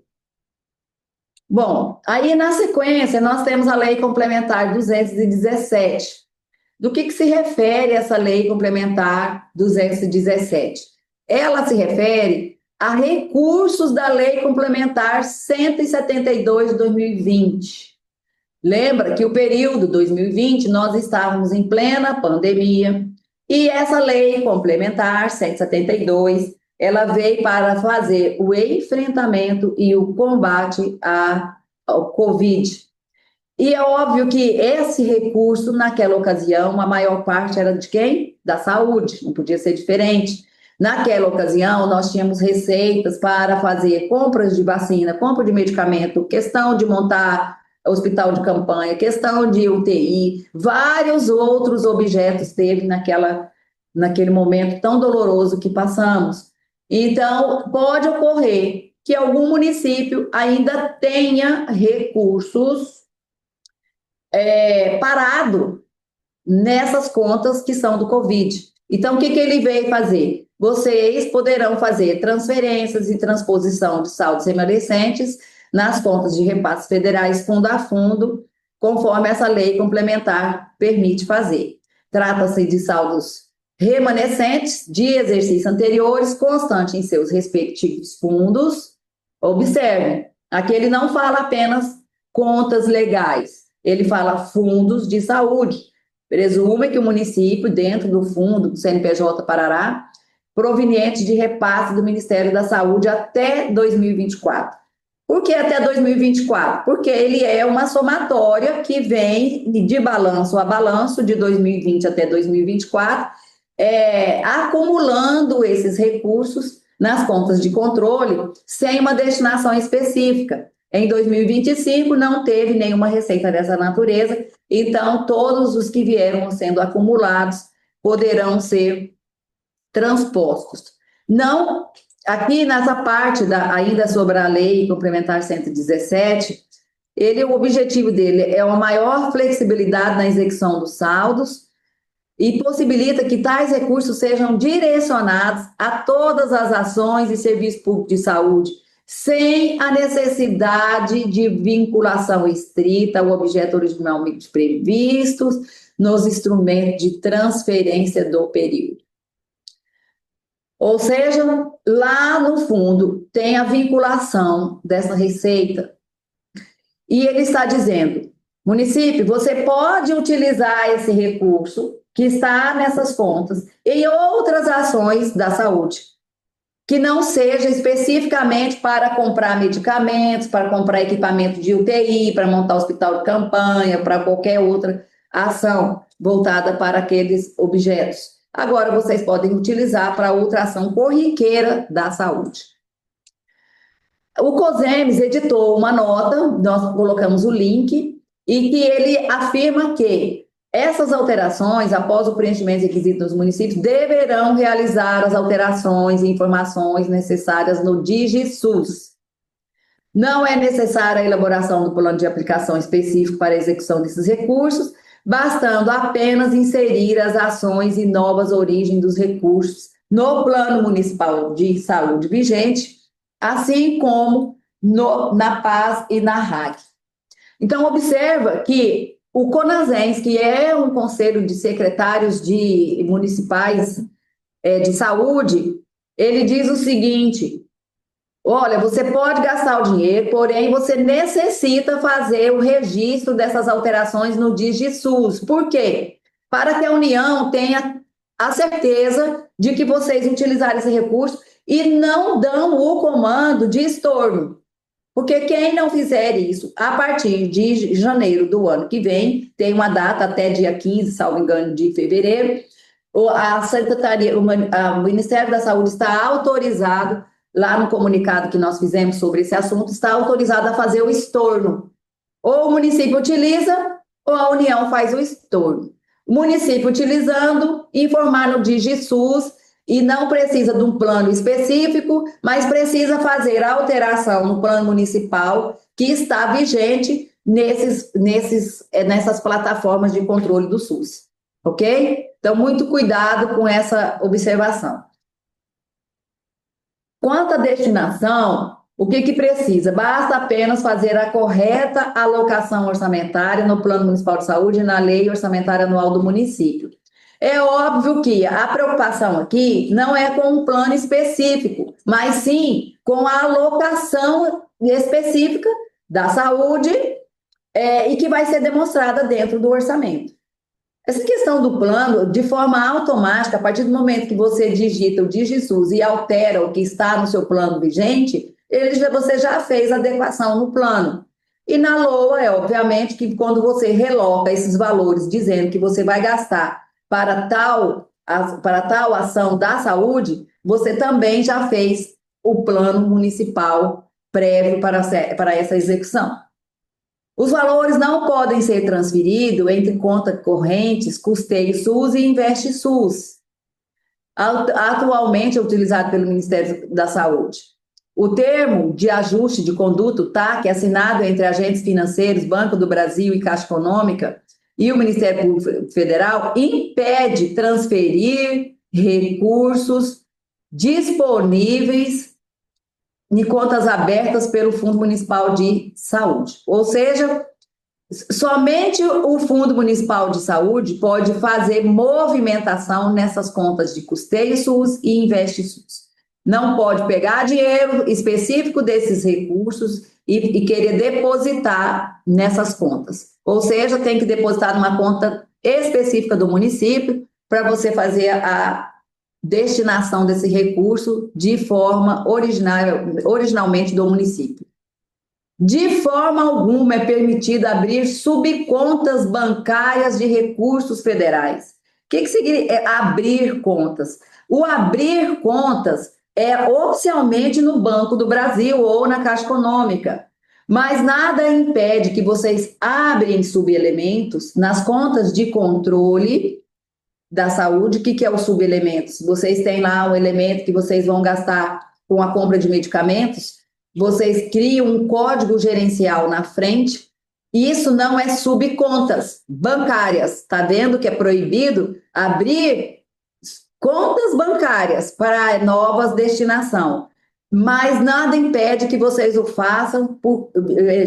Bom, aí na sequência, nós temos a Lei Complementar 217. Do que se refere essa Lei Complementar 217? Ela se refere a recursos da Lei Complementar 172 de 2020. Lembra que o período 2020 nós estávamos em plena pandemia e essa Lei Complementar 172, ela veio para fazer o enfrentamento e o combate ao Covid. E é óbvio que esse recurso, naquela ocasião, a maior parte era de quem? Da saúde, não podia ser diferente. Naquela ocasião, nós tínhamos receitas para fazer compras de vacina, compra de medicamento, questão de montar hospital de campanha, questão de UTI, vários outros objetos teve naquele momento tão doloroso que passamos. Então, pode ocorrer que algum município ainda tenha recursos parado nessas contas que são do Covid. Então, o que ele veio fazer? Vocês poderão fazer transferências e transposição de saldos remanescentes nas contas de repasses federais fundo a fundo, conforme essa lei complementar permite fazer. Trata-se de saldos remanescentes de exercícios anteriores, constante em seus respectivos fundos. Observe, aqui ele não fala apenas contas legais, ele fala fundos de saúde. Presume que o município, dentro do fundo do CNPJ Parará, proveniente de repasse do Ministério da Saúde até 2024. Por que até 2024? Porque ele é uma somatória que vem de balanço a balanço, de 2020 até 2024, acumulando esses recursos nas contas de controle, sem uma destinação específica. Em 2025, não teve nenhuma receita dessa natureza, então todos os que vieram sendo acumulados poderão ser transpostos. Não, aqui nessa parte, ainda sobre a Lei Complementar 117, o objetivo dele é uma maior flexibilidade na execução dos saldos e possibilita que tais recursos sejam direcionados a todas as ações e serviços públicos de saúde, sem a necessidade de vinculação estrita ao objeto originalmente previstos nos instrumentos de transferência do período. Ou seja, lá no fundo tem a vinculação dessa receita e ele está dizendo, município, você pode utilizar esse recurso que está nessas contas em outras ações da saúde, que não seja especificamente para comprar medicamentos, para comprar equipamento de UTI, para montar hospital de campanha, para qualquer outra ação voltada para aqueles objetos. Agora, vocês podem utilizar para outra ação corriqueira da saúde. O COSEMES editou uma nota, nós colocamos o link, e que ele afirma que essas alterações, após o preenchimento de requisitos dos municípios, deverão realizar as alterações e informações necessárias no DigiSUS. Não é necessária a elaboração do plano de aplicação específico para a execução desses recursos, bastando apenas inserir as ações e novas origens dos recursos no Plano Municipal de Saúde vigente, assim como na PAS e na RAC. Então, observa que o CONASENS, que é um conselho de secretários municipais de saúde, ele diz o seguinte: olha, você pode gastar o dinheiro, porém você necessita fazer o registro dessas alterações no DigiSUS. Por quê? Para que a União tenha a certeza de que vocês utilizaram esse recurso e não dão o comando de estorno. Porque quem não fizer isso, a partir de janeiro do ano que vem, tem uma data até dia 15, salvo engano, de fevereiro, a Secretaria, o Ministério da Saúde está autorizado, lá no comunicado que nós fizemos sobre esse assunto, está autorizado a fazer o estorno. Ou o município utiliza, ou a União faz o estorno. O município utilizando, informar no DigiSUS, e não precisa de um plano específico, mas precisa fazer a alteração no plano municipal que está vigente nessas plataformas de controle do SUS, ok? Então, muito cuidado com essa observação. Quanto à destinação, o que precisa? Basta apenas fazer a correta alocação orçamentária no Plano Municipal de Saúde e na Lei Orçamentária Anual do município. É óbvio que a preocupação aqui não é com um plano específico, mas sim com a alocação específica da saúde e que vai ser demonstrada dentro do orçamento. Essa questão do plano, de forma automática, a partir do momento que você digita o DigiSUS e altera o que está no seu plano vigente, você já fez a adequação no plano. E na LOA, obviamente, que quando você reloca esses valores dizendo que você vai gastar para tal ação da saúde, você também já fez o plano municipal prévio para essa execução. Os valores não podem ser transferidos entre contas correntes, custeio SUS e Investe SUS, atualmente é utilizado pelo Ministério da Saúde. O termo de ajuste de conduta, o TAC, assinado entre agentes financeiros, Banco do Brasil e Caixa Econômica, e o Ministério Público Federal, impede transferir recursos disponíveis em contas abertas pelo Fundo Municipal de Saúde. Ou seja, somente o Fundo Municipal de Saúde pode fazer movimentação nessas contas de custeio SUS e Investe SUS. Não pode pegar dinheiro específico desses recursos e querer depositar nessas contas. Ou seja, tem que depositar numa conta específica do município para você fazer a destinação desse recurso de forma originalmente do município. De forma alguma é permitido abrir subcontas bancárias de recursos federais. O que significa abrir contas? O abrir contas é oficialmente no Banco do Brasil ou na Caixa Econômica, mas nada impede que vocês abrem subelementos nas contas de controle da saúde. O que é o subelementos? Vocês têm lá um elemento que vocês vão gastar com a compra de medicamentos, vocês criam um código gerencial na frente, e isso não é subcontas bancárias. Está vendo que é proibido abrir contas bancárias para novas destinação, mas nada impede que vocês o façam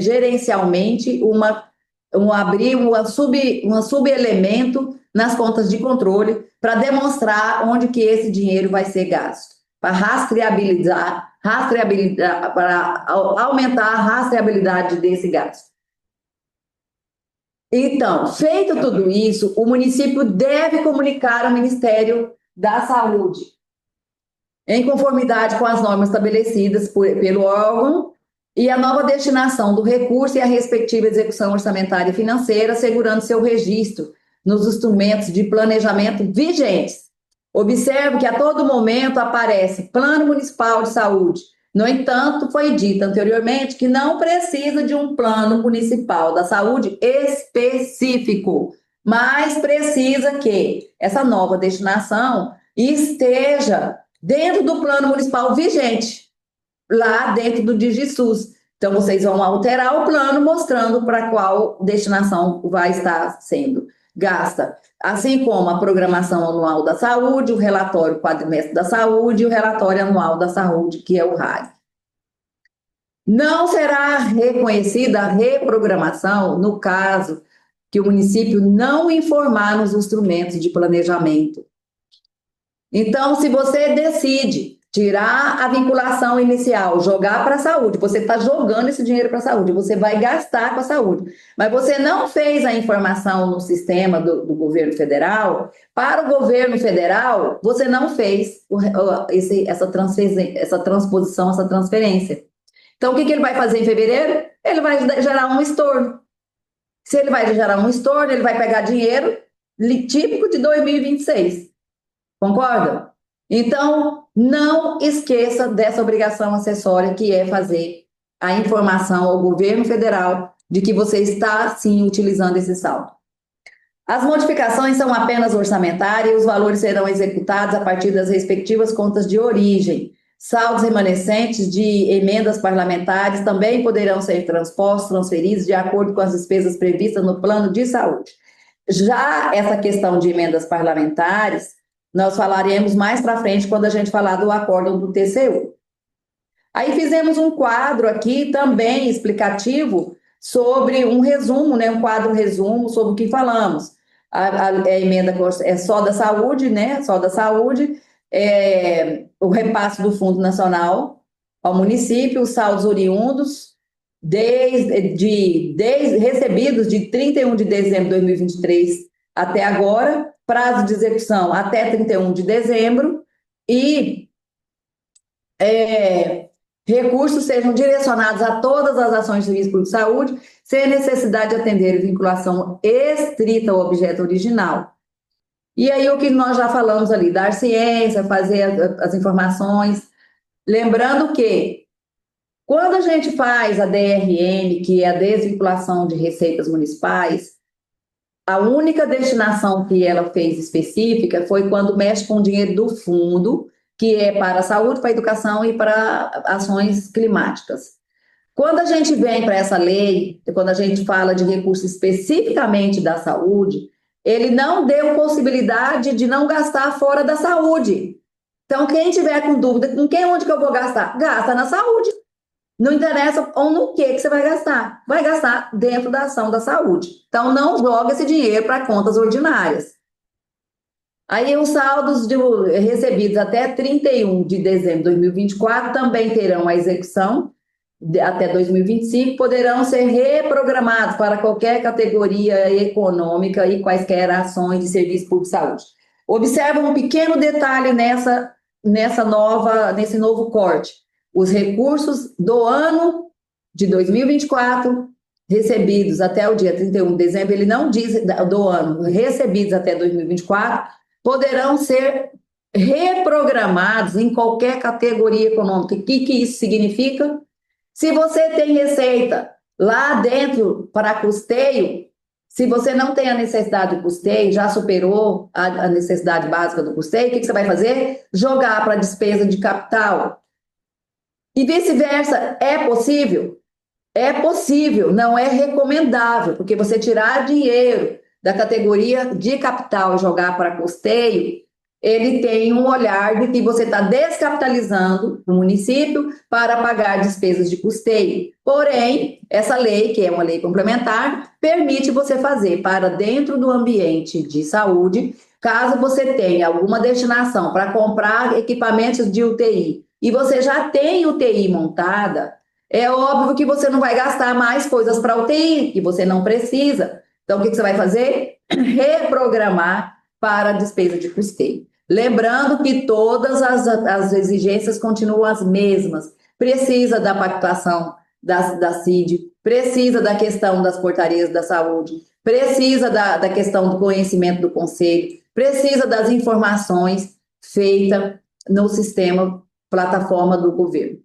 gerencialmente, abrir um subelemento nas contas de controle para demonstrar onde que esse dinheiro vai ser gasto, para rastreabilizar, para aumentar a rastreabilidade desse gasto. Então, feito tudo isso, o município deve comunicar ao Ministério da Saúde, em conformidade com as normas estabelecidas pelo órgão, e a nova destinação do recurso e a respectiva execução orçamentária e financeira, assegurando seu registro nos instrumentos de planejamento vigentes. Observe que a todo momento aparece Plano Municipal de Saúde. No entanto, foi dito anteriormente que não precisa de um plano municipal da saúde específico, mas precisa que essa nova destinação esteja dentro do plano municipal vigente, lá dentro do DigiSUS. Então, vocês vão alterar o plano mostrando para qual destinação vai estar sendo gasta, assim como a programação anual da saúde, o relatório quadrimestre da saúde e o relatório anual da saúde, que é o RAG. Não será reconhecida a reprogramação no caso que o município não informar nos instrumentos de planejamento. Então, se você decide tirar a vinculação inicial, jogar para a saúde. Você está jogando esse dinheiro para a saúde, você vai gastar com a saúde. Mas você não fez a informação no sistema do governo federal. Para o governo federal, você não fez essa transposição, essa transferência. Então, o que ele vai fazer em fevereiro? Ele vai gerar um estorno. Se ele vai gerar um estorno, ele vai pegar dinheiro típico de 2026. Concorda? Então, não esqueça dessa obrigação acessória que é fazer a informação ao governo federal de que você está, sim, utilizando esse saldo. As modificações são apenas orçamentárias e os valores serão executados a partir das respectivas contas de origem. Saldos remanescentes de emendas parlamentares também poderão ser transferidos de acordo com as despesas previstas no plano de saúde. Já essa questão de emendas parlamentares, nós falaremos mais para frente quando a gente falar do acórdão do TCU. Aí fizemos um quadro aqui também explicativo sobre um resumo, né, um quadro resumo sobre o que falamos. A emenda é só da saúde, né, só da saúde, o repasse do Fundo Nacional ao município, os saldos oriundos, recebidos de 31 de dezembro de 2023 até agora, prazo de execução até 31 de dezembro, e recursos sejam direcionados a todas as ações de serviço público de saúde, sem necessidade de atender vinculação estrita ao objeto original. E aí o que nós já falamos ali, dar ciência, fazer as informações, lembrando que quando a gente faz a DRM, que é a desvinculação de receitas municipais, a única destinação que ela fez específica foi quando mexe com o dinheiro do fundo, que é para a saúde, para a educação e para ações climáticas. Quando a gente vem para essa lei, quando a gente fala de recurso especificamente da saúde, ele não deu possibilidade de não gastar fora da saúde. Então, quem tiver com dúvida, onde que eu vou gastar? Gasta na saúde. Não interessa ou no que você vai gastar. Vai gastar dentro da ação da saúde. Então, não joga esse dinheiro para contas ordinárias. Aí, os saldos recebidos até 31 de dezembro de 2024 também terão a execução até 2025, poderão ser reprogramados para qualquer categoria econômica e quaisquer ações de serviço público de saúde. Observa um pequeno detalhe nesse novo corte. Os recursos do ano de 2024, recebidos até o dia 31 de dezembro, ele não diz do ano, recebidos até 2024, poderão ser reprogramados em qualquer categoria econômica. O que isso significa? Se você tem receita lá dentro para custeio, se você não tem a necessidade de custeio, já superou a necessidade básica do custeio, o que você vai fazer? Jogar para despesa de capital. E vice-versa, é possível? É possível, não é recomendável, porque você tirar dinheiro da categoria de capital e jogar para custeio, ele tem um olhar de que você está descapitalizando o município para pagar despesas de custeio. Porém, essa lei, que é uma lei complementar, permite você fazer para dentro do ambiente de saúde, caso você tenha alguma destinação para comprar equipamentos de UTI e você já tem UTI montada, é óbvio que você não vai gastar mais coisas para UTI, que você não precisa. Então, o que você vai fazer? Reprogramar para a despesa de custeio. Lembrando que todas as exigências continuam as mesmas. Precisa da pactuação da CID, precisa da questão das portarias da saúde, precisa da questão do conhecimento do conselho, precisa das informações feitas no sistema plataforma do governo.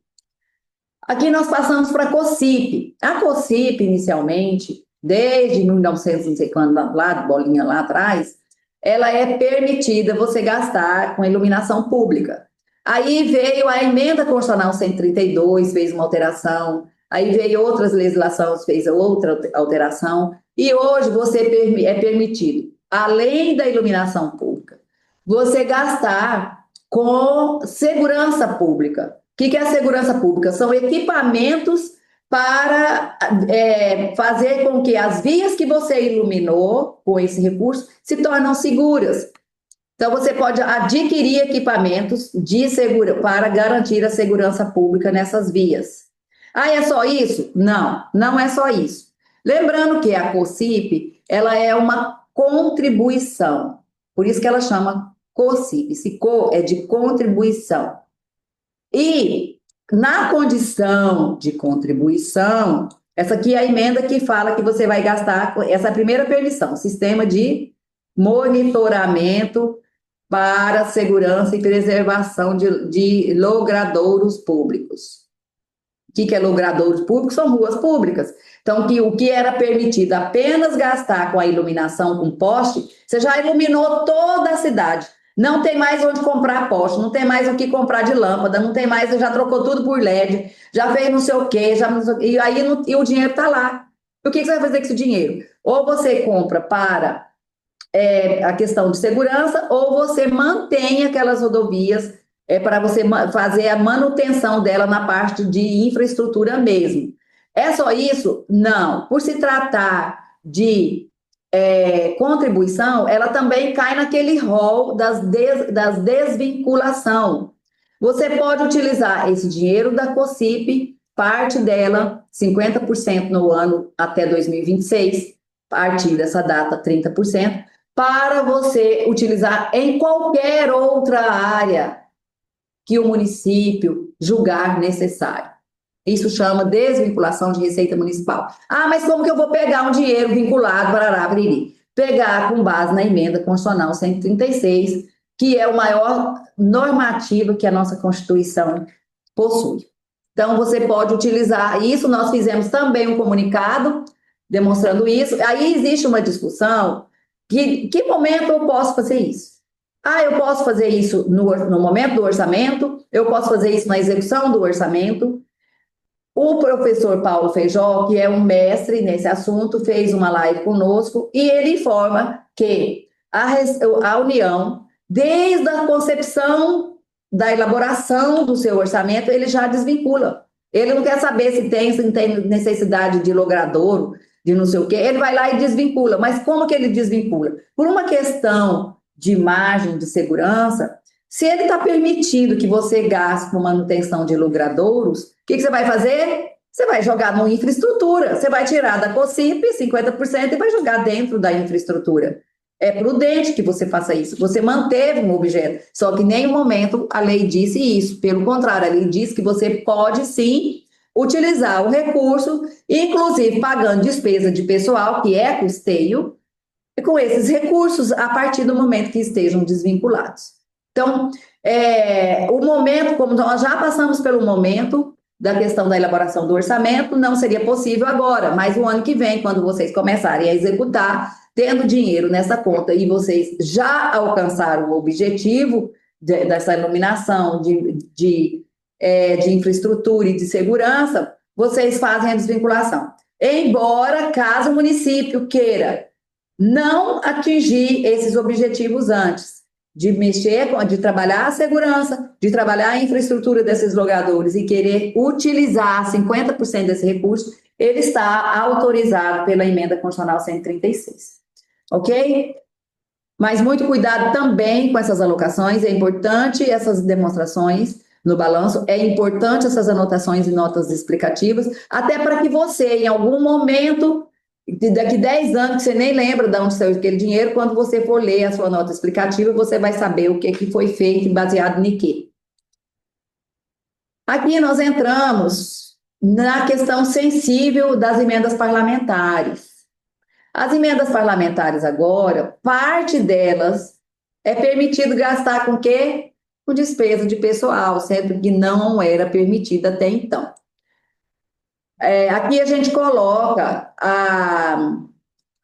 Aqui nós passamos para a COSIP. A COSIP, inicialmente, desde 1900, não sei quando, lá, bolinha lá atrás, ela é permitida você gastar com iluminação pública. Aí veio a emenda constitucional 132, fez uma alteração, aí veio outras legislações, fez outra alteração, e hoje você é permitido, além da iluminação pública, você gastar com segurança pública. O que é a segurança pública? São equipamentos para fazer com que as vias que você iluminou com esse recurso se tornem seguras. Então, você pode adquirir equipamentos para garantir a segurança pública nessas vias. Ah, é só isso? Não, não é só isso. Lembrando que a COSIP, ela é uma contribuição, por isso que ela chama COSIP, esse CO é de contribuição. E, na condição de contribuição, essa aqui é a emenda que fala que você vai gastar, essa é a primeira permissão, sistema de monitoramento para segurança e preservação de logradouros públicos. O que é logradouros públicos? São ruas públicas. Então, o que era permitido apenas gastar com a iluminação com poste, você já iluminou toda a cidade. Não tem mais onde comprar poste, não tem mais o que comprar de lâmpada, não tem mais, já trocou tudo por LED, já fez não sei o quê, e aí e o dinheiro está lá. O que você vai fazer com esse dinheiro? Ou você compra para a questão de segurança, ou você mantém aquelas rodovias para você fazer a manutenção dela na parte de infraestrutura mesmo. É só isso? Não. Por se tratar de contribuição, ela também cai naquele rol das desvinculação. Você pode utilizar esse dinheiro da COSIP, parte dela, 50% no ano até 2026, a partir dessa data, 30%, para você utilizar em qualquer outra área que o município julgar necessário. Isso chama desvinculação de receita municipal. Ah, mas como que eu vou pegar um dinheiro vinculado para Arariri? Pegar com base na emenda constitucional 136, que é o maior normativo que a nossa Constituição possui. Então, você pode utilizar isso, nós fizemos também um comunicado demonstrando isso. Aí existe uma discussão, que momento eu posso fazer isso? Ah, eu posso fazer isso no momento do orçamento, eu posso fazer isso na execução do orçamento. O professor Paulo Feijó, que é um mestre nesse assunto, fez uma live conosco e ele informa que a União, desde a concepção da elaboração do seu orçamento, ele já desvincula. Ele não quer saber se tem necessidade de logradouro, de não sei o quê, ele vai lá e desvincula. Mas como que ele desvincula? Por uma questão de margem de segurança, se ele está permitindo que você gaste com manutenção de logradouros, o que você vai fazer? Você vai jogar na infraestrutura, você vai tirar da COSIP 50% e vai jogar dentro da infraestrutura. É prudente que você faça isso. Você manteve um objeto, só que em nenhum momento a lei disse isso. Pelo contrário, a lei diz que você pode sim utilizar o recurso, inclusive pagando despesa de pessoal, que é custeio, com esses recursos a partir do momento que estejam desvinculados. Então, o momento, como nós já passamos pelo momento da questão da elaboração do orçamento, não seria possível agora, mas o ano que vem, quando vocês começarem a executar, tendo dinheiro nessa conta e vocês já alcançaram o objetivo dessa iluminação de infraestrutura e de segurança, vocês fazem a desvinculação. Embora, caso o município queira não atingir esses objetivos antes, de trabalhar a segurança, de trabalhar a infraestrutura desses logadores e querer utilizar 50% desse recurso, ele está autorizado pela emenda constitucional 136. Ok? Mas muito cuidado também com essas alocações, é importante essas demonstrações no balanço, é importante essas anotações e notas explicativas, até para que você, em algum momento, daqui 10 anos, que você nem lembra de onde saiu aquele dinheiro, quando você for ler a sua nota explicativa, você vai saber o que foi feito baseado em quê. Aqui nós entramos na questão sensível das emendas parlamentares. As emendas parlamentares agora, parte delas é permitido gastar com o quê? Com despesa de pessoal, sendo que não era permitida até então. Aqui a gente coloca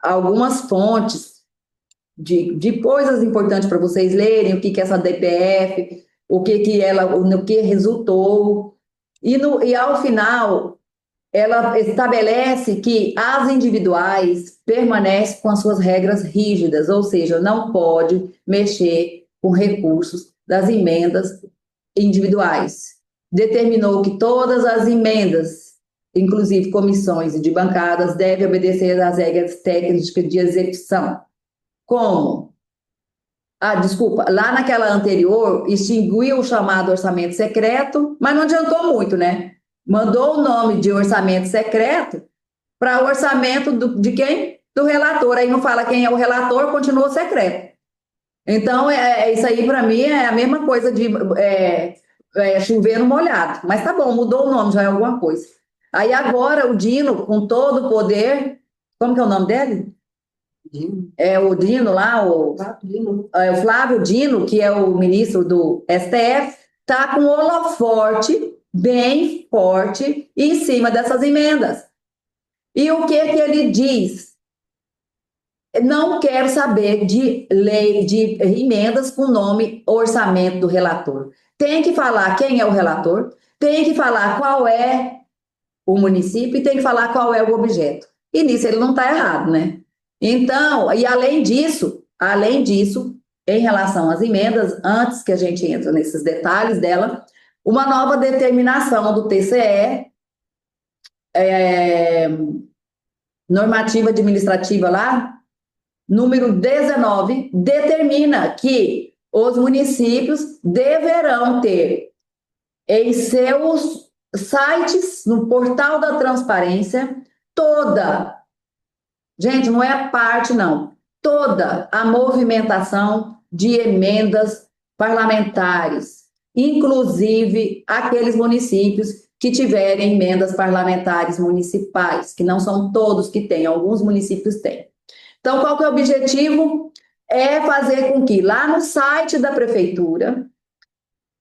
algumas fontes de coisas importantes para vocês lerem, o que é essa DPF, o que resultou, e ao final ela estabelece que as individuais permanecem com as suas regras rígidas, ou seja, não pode mexer com recursos das emendas individuais. Determinou que todas as emendas, inclusive comissões e de bancadas, devem obedecer às regras técnicas de execução. Como? Desculpa, lá naquela anterior, extinguiu o chamado orçamento secreto, mas não adiantou muito, né? Mandou o nome de orçamento secreto para o orçamento de quem? Do relator. Aí não fala quem é o relator, continua secreto. Então, isso aí para mim é a mesma coisa de chover no molhado. Mas tá bom, mudou o nome, já é alguma coisa. Aí agora o Dino, com todo o poder, como que é o nome dele? É o Dino lá, o Flávio Dino, que é o ministro do STF, está com o holofote bem forte em cima dessas emendas. E o que ele diz? Não quero saber de lei, de emendas com nome orçamento do relator. Tem que falar quem é o relator, tem que falar qual é o município e tem que falar qual é o objeto. E nisso ele não está errado, né? Então, e além disso, em relação às emendas, antes que a gente entre nesses detalhes dela, uma nova determinação do TCE, normativa administrativa lá, número 19, determina que os municípios deverão ter em seus sites, no portal da transparência, gente, não é a parte, não, toda a movimentação de emendas parlamentares, inclusive aqueles municípios que tiverem emendas parlamentares municipais, que não são todos que têm, alguns municípios têm. Então, qual que é o objetivo? É fazer com que lá no site da prefeitura,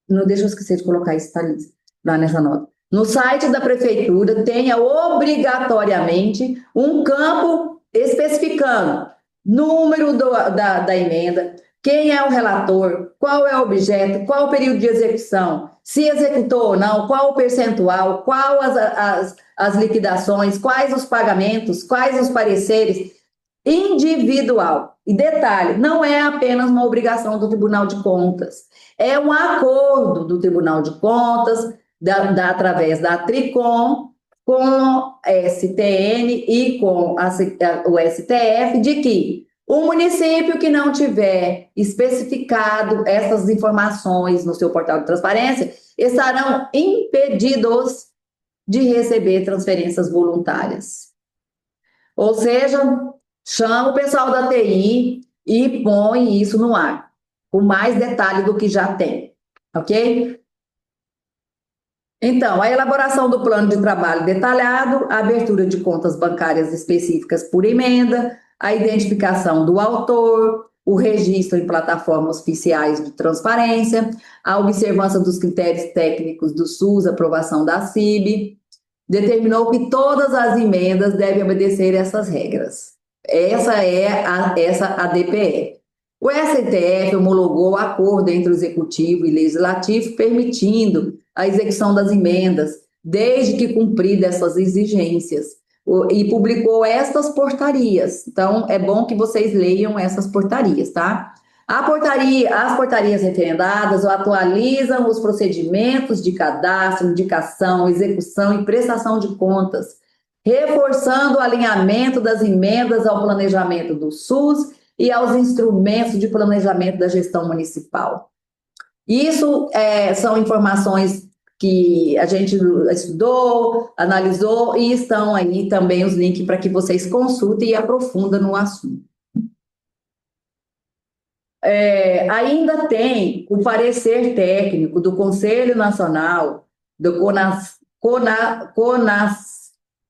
não deixa eu esquecer de colocar isso, Thalys, lá nessa nota. No site da prefeitura tenha obrigatoriamente um campo especificando número da emenda, quem é o relator, qual é o objeto, qual o período de execução, se executou ou não, qual o percentual, qual as liquidações, quais os pagamentos, quais os pareceres, individual. E detalhe, não é apenas uma obrigação do Tribunal de Contas, é um acordo do Tribunal de Contas, através da Tricom, com a STN e com o STF, de que o município que não tiver especificado essas informações no seu portal de transparência estarão impedidos de receber transferências voluntárias. Ou seja, chama o pessoal da TI e põe isso no ar, com mais detalhe do que já tem, ok? Então, a elaboração do plano de trabalho detalhado, a abertura de contas bancárias específicas por emenda, a identificação do autor, o registro em plataformas oficiais de transparência, a observância dos critérios técnicos do SUS, aprovação da CIB, determinou que todas as emendas devem obedecer essas regras. Essa é a DPE. O STF homologou o acordo entre o Executivo e Legislativo, permitindo a execução das emendas, desde que cumpridas essas exigências, e publicou estas portarias. Então, é bom que vocês leiam essas portarias, tá? As portarias referendadas atualizam os procedimentos de cadastro, indicação, execução e prestação de contas, reforçando o alinhamento das emendas ao planejamento do SUS e aos instrumentos de planejamento da gestão municipal. Isso são informações que a gente estudou, analisou e estão aí também os links para que vocês consultem e aprofundem no assunto. Ainda tem o parecer técnico do Conselho Nacional, do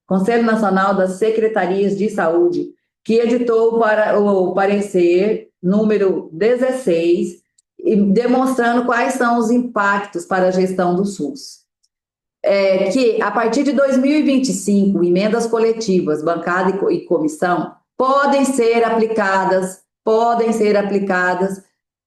Conselho Nacional das Secretarias de Saúde, que editou o parecer número 16, demonstrando quais são os impactos para a gestão do SUS. Que, a partir de 2025, emendas coletivas, bancada e comissão, podem ser aplicadas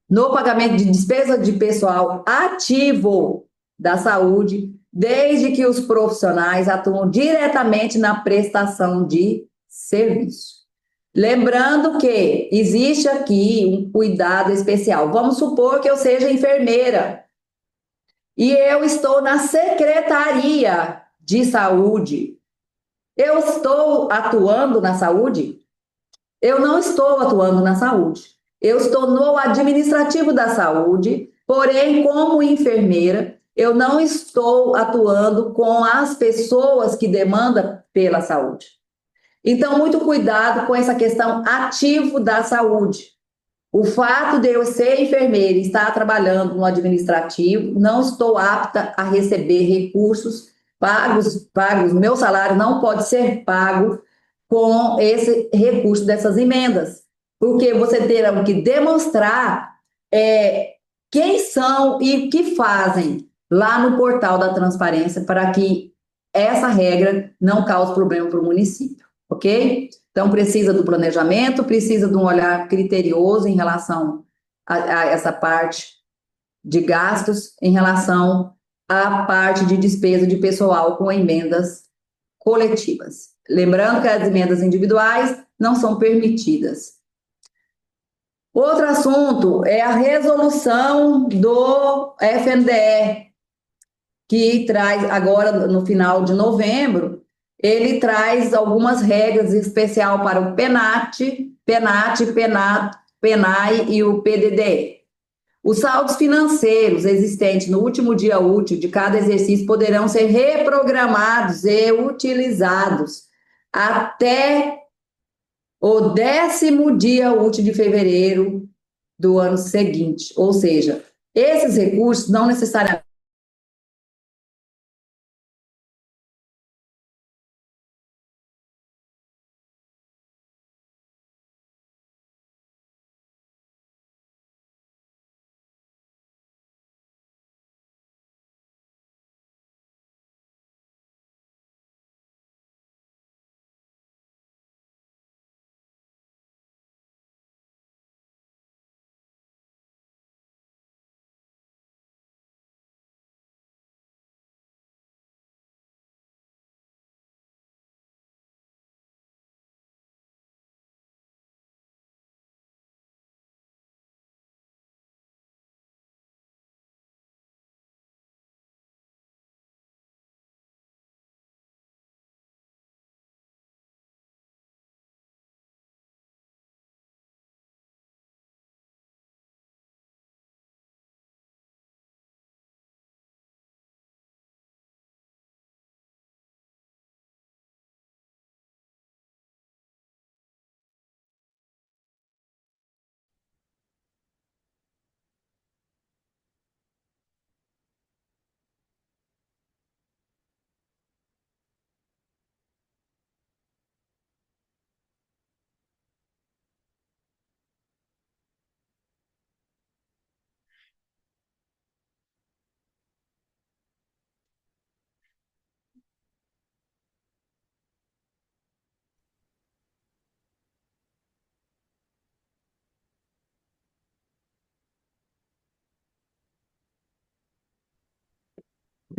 no pagamento de despesa de pessoal ativo da saúde, desde que os profissionais atuam diretamente na prestação de serviço. Lembrando que existe aqui um cuidado especial. Vamos supor que eu seja enfermeira e eu estou na Secretaria de Saúde. Eu estou atuando na saúde? Eu não estou atuando na saúde. Eu estou no administrativo da saúde, porém, como enfermeira, eu não estou atuando com as pessoas que demandam pela saúde. Então, muito cuidado com essa questão ativo da saúde. O fato de eu ser enfermeira e estar trabalhando no administrativo, não estou apta a receber recursos pagos, meu salário não pode ser pago com esse recurso dessas emendas, porque você terá que demonstrar quem são e o que fazem lá no portal da transparência para que essa regra não cause problema para o município, ok? Então, precisa do planejamento, precisa de um olhar criterioso em relação a essa parte de gastos, em relação à parte de despesa de pessoal com emendas coletivas. Lembrando que as emendas individuais não são permitidas. Outro assunto é a resolução do FNDE, que traz agora, no final de novembro, ele traz algumas regras em especial para o PENAI e o PDDE. Os saldos financeiros existentes no último dia útil de cada exercício poderão ser reprogramados e utilizados até o 10º dia útil de fevereiro do ano seguinte. Ou seja, esses recursos não necessariamente.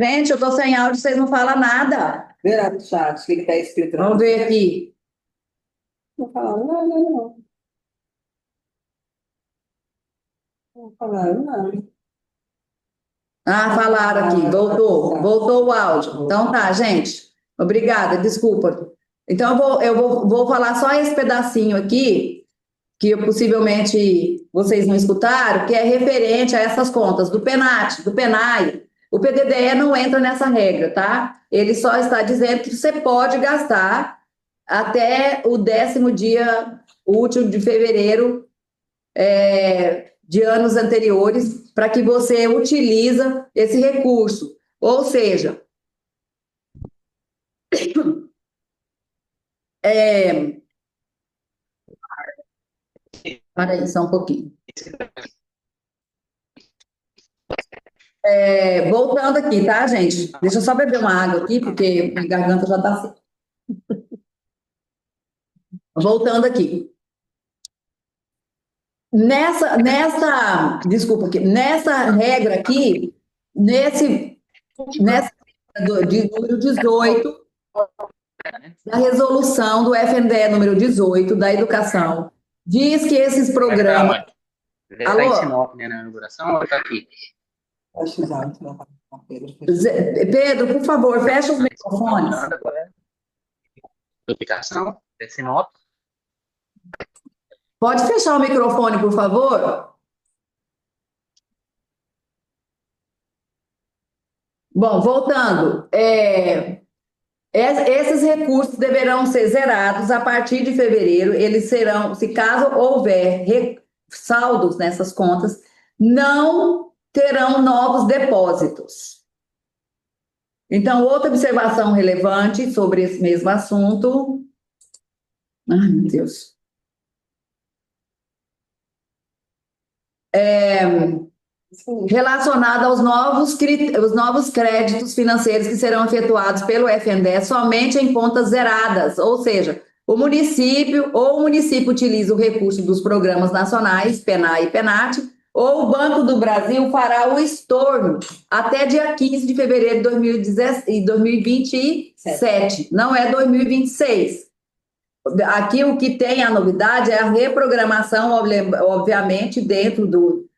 Gente, eu estou sem áudio, vocês não falam nada. Vê lá no chat, o que está escrito lá. Vamos ver aqui. Não falaram nada, não. Não falaram nada. Ah, falaram aqui, voltou o áudio. Então tá, gente. Obrigada, desculpa. Então eu vou falar só esse pedacinho aqui, que possivelmente vocês não escutaram, que é referente a essas contas do PENAT, do PENAI. O PDDE não entra nessa regra, tá? Ele só está dizendo que você pode gastar até o 10º dia útil de fevereiro de anos anteriores para que você utiliza esse recurso. Ou seja, para aí só um pouquinho. Voltando aqui, tá, gente? Deixa eu só beber uma água aqui, porque minha garganta já está seca. Voltando aqui. Desculpa aqui, nessa regra aqui, nessa de número 18, da resolução do FNDE número 18, da educação, diz que esses programas. Ele está em Sinop, né, na inauguração, ou está aqui? Acho exato. Pedro, por favor, fecha os microfones. Duplicação, é Sinop. Pode fechar o microfone, por favor? Bom, voltando. Esses recursos deverão ser zerados a partir de fevereiro. Eles serão, se caso houver saldos nessas contas, não terão novos depósitos. Então, outra observação relevante sobre esse mesmo assunto. Ai, meu Deus. Relacionada aos os novos créditos financeiros que serão efetuados pelo FNDE somente em contas zeradas, ou seja, o município utiliza o recurso dos programas nacionais, PENAR e PENAT, ou o Banco do Brasil fará o estorno até dia 15 de fevereiro de 2027, não é 2026. Aqui o que tem a novidade é a reprogramação, obviamente, dentro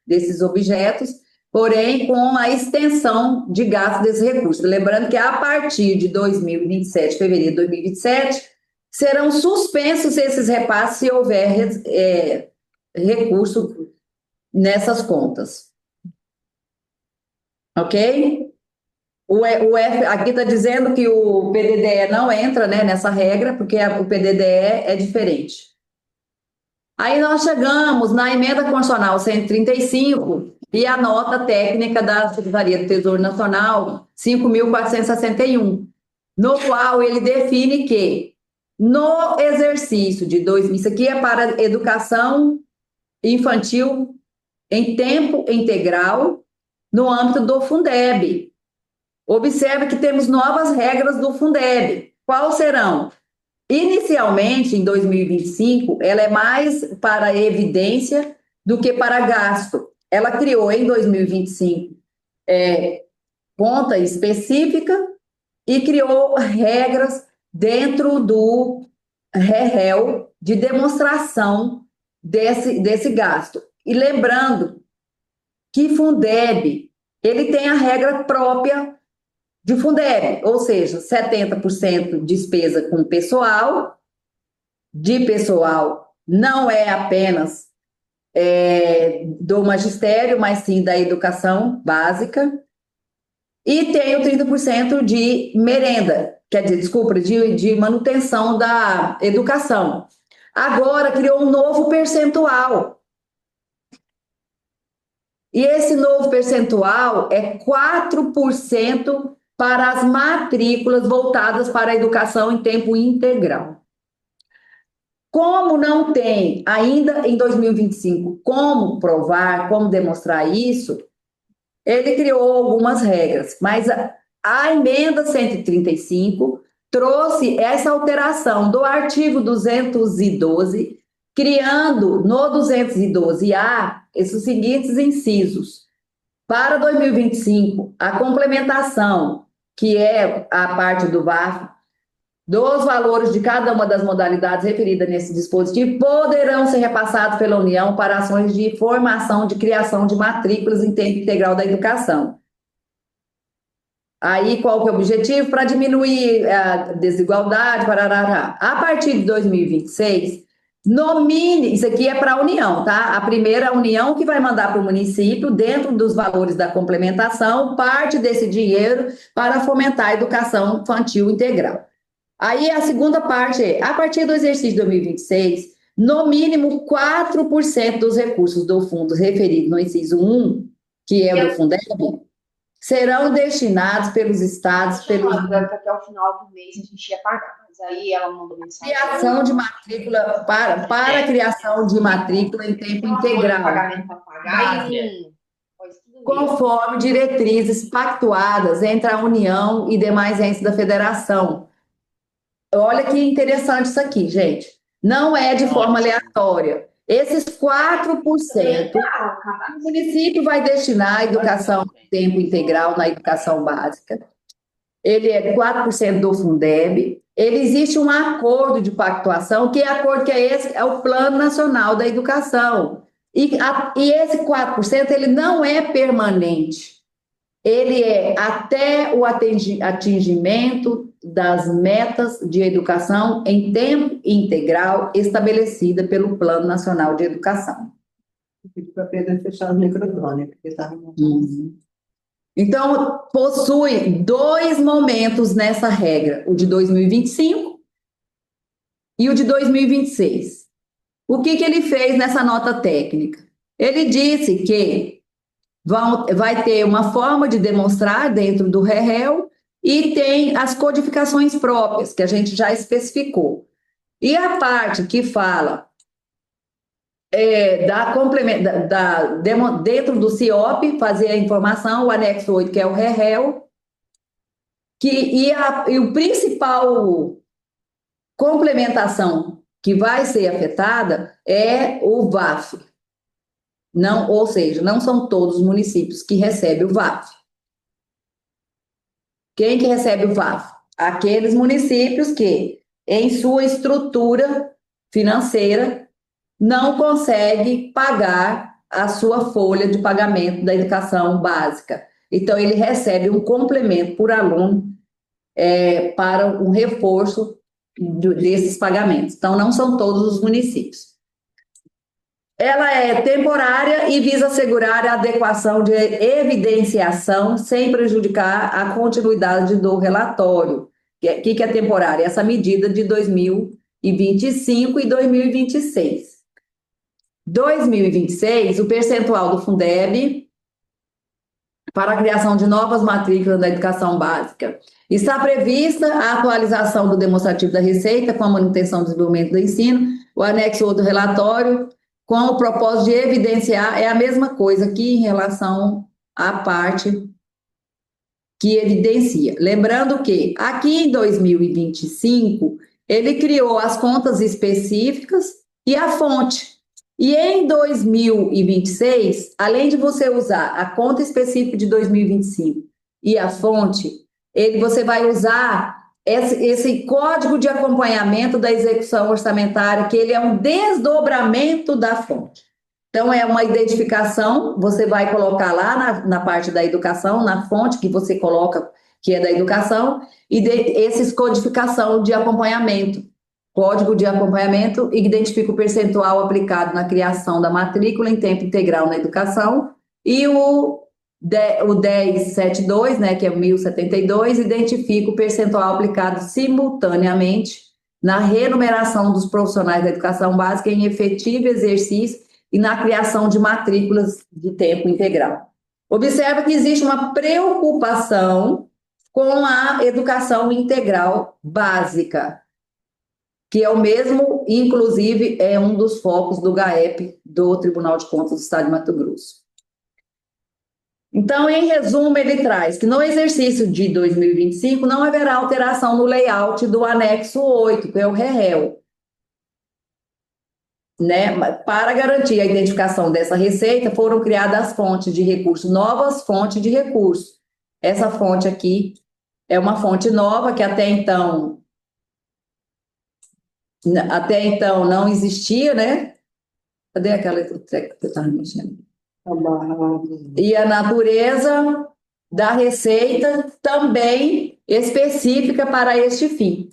desses objetos, porém com a extensão de gasto desses recursos. Lembrando que a partir de 2027, fevereiro de 2027, serão suspensos esses repasses se houver recurso nessas contas. Ok? Aqui está dizendo que o PDDE não entra, né, nessa regra, porque o PDDE é diferente. Aí nós chegamos na emenda constitucional 135 e a nota técnica da Secretaria do Tesouro Nacional 5.461, no qual ele define que no exercício de 2000, isso aqui é para educação infantil em tempo integral no âmbito do Fundeb. Observe que temos novas regras do Fundeb. Quais serão? Inicialmente, em 2025, ela é mais para evidência do que para gasto. Ela criou em 2025 conta específica e criou regras dentro do REL de demonstração desse gasto. E lembrando que Fundeb, ele tem a regra própria de Fundeb, ou seja, 70% despesa com pessoal, de pessoal não é apenas do magistério, mas sim da educação básica, e tem o 30% de merenda, quer dizer, desculpa, de manutenção da educação. Agora criou um novo percentual. E esse novo percentual é 4% para as matrículas voltadas para a educação em tempo integral. Como não tem ainda em 2025 como provar, como demonstrar isso, ele criou algumas regras, mas a emenda 135 trouxe essa alteração do artigo 212, criando no 212A esses seguintes incisos. Para 2025, a complementação, que é a parte do VAF, dos valores de cada uma das modalidades referidas nesse dispositivo, poderão ser repassados pela União para ações de formação de criação de matrículas em tempo integral da educação. Aí, qual que é o objetivo? Para diminuir a desigualdade, parará. A partir de 2026, no mínimo, isso aqui é para a União, tá? A primeira, a União que vai mandar para o município, dentro dos valores da complementação, parte desse dinheiro para fomentar a educação infantil integral. Aí a segunda parte é, a partir do exercício de 2026, no mínimo 4% dos recursos do fundo referido no inciso 1, que é o do Fundeb, serão destinados pelos estados... Até o final do mês a gente ia pagar, mas aí ela mandou mensagem... Criação de matrícula, para a criação de matrícula em tempo integral. Pagamento para pagar conforme diretrizes pactuadas entre a União e demais entes da federação. Olha que interessante isso aqui, gente. Não é de forma aleatória. Esses 4%, o município vai destinar à educação em tempo integral, na educação básica. Ele é 4% do Fundeb. Existe um acordo de pactuação, que acordo que é esse? É o Plano Nacional da Educação. E esse 4%, ele não é permanente. ele é até o atingimento das metas de educação em tempo integral estabelecida pelo Plano Nacional de Educação. Pedi para Pedro fechar o microfone, porque estava... Então, possui 2 momentos nessa regra, o de 2025 e o de 2026. O que ele fez nessa nota técnica? Ele disse que vai ter uma forma de demonstrar dentro do REREL e tem as codificações próprias, que a gente já especificou. E a parte que fala dentro do CIOP, fazer a informação, o anexo 8, que é o REREL, e o principal complementação que vai ser afetada é o VAF. Não, ou seja, não são todos os municípios que recebem o VAF. Quem que recebe o VAF? Aqueles municípios que, em sua estrutura financeira, não consegue pagar a sua folha de pagamento da educação básica. Então, ele recebe um complemento por aluno para um reforço desses pagamentos. Então, não são todos os municípios. Ela é temporária e visa assegurar a adequação de evidenciação sem prejudicar a continuidade do relatório. O que é temporária? Essa medida de 2025 e 2026. 2026, o percentual do Fundeb para a criação de novas matrículas da educação básica. Está prevista a atualização do demonstrativo da Receita com a manutenção do desenvolvimento do ensino, o anexo do relatório, com o propósito de evidenciar, é a mesma coisa aqui em relação à parte que evidencia. Lembrando que aqui em 2025, ele criou as contas específicas e a fonte. E em 2026, além de você usar a conta específica de 2025 e a fonte, você vai usar esse código de acompanhamento da execução orçamentária, que ele é um desdobramento da fonte. Então, é uma identificação, você vai colocar lá na parte da educação, na fonte que você coloca, que é da educação, e esses codificação de acompanhamento. Código de acompanhamento identifica o percentual aplicado na criação da matrícula em tempo integral na educação, e o 1072, né, que é 1072, identifica o percentual aplicado simultaneamente na remuneração dos profissionais da educação básica em efetivo exercício e na criação de matrículas de tempo integral. Observa que existe uma preocupação com a educação integral básica, que é o mesmo, inclusive, é um dos focos do GAEP, do Tribunal de Contas do Estado de Mato Grosso. Então, em resumo, ele traz que no exercício de 2025 não haverá alteração no layout do anexo 8, que é o REREL. Né? Para garantir a identificação dessa receita, foram criadas fontes de recurso, novas fontes de recurso. Essa fonte aqui é uma fonte nova que até então não existia, né? Cadê aquela que eu estava mexendo? E a natureza da receita também específica para este fim.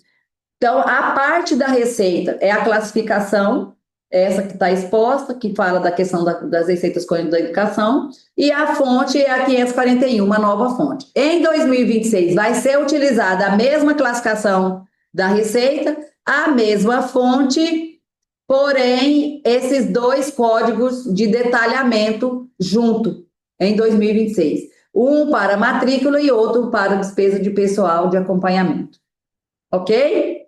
Então, a parte da receita é a classificação, essa que está exposta, que fala da questão das receitas correntes da educação, e a fonte é a 541, uma nova fonte. Em 2026, vai ser utilizada a mesma classificação da receita, a mesma fonte, porém, esses 2 códigos de detalhamento junto, em 2026. Um para matrícula e outro para despesa de pessoal de acompanhamento. Ok?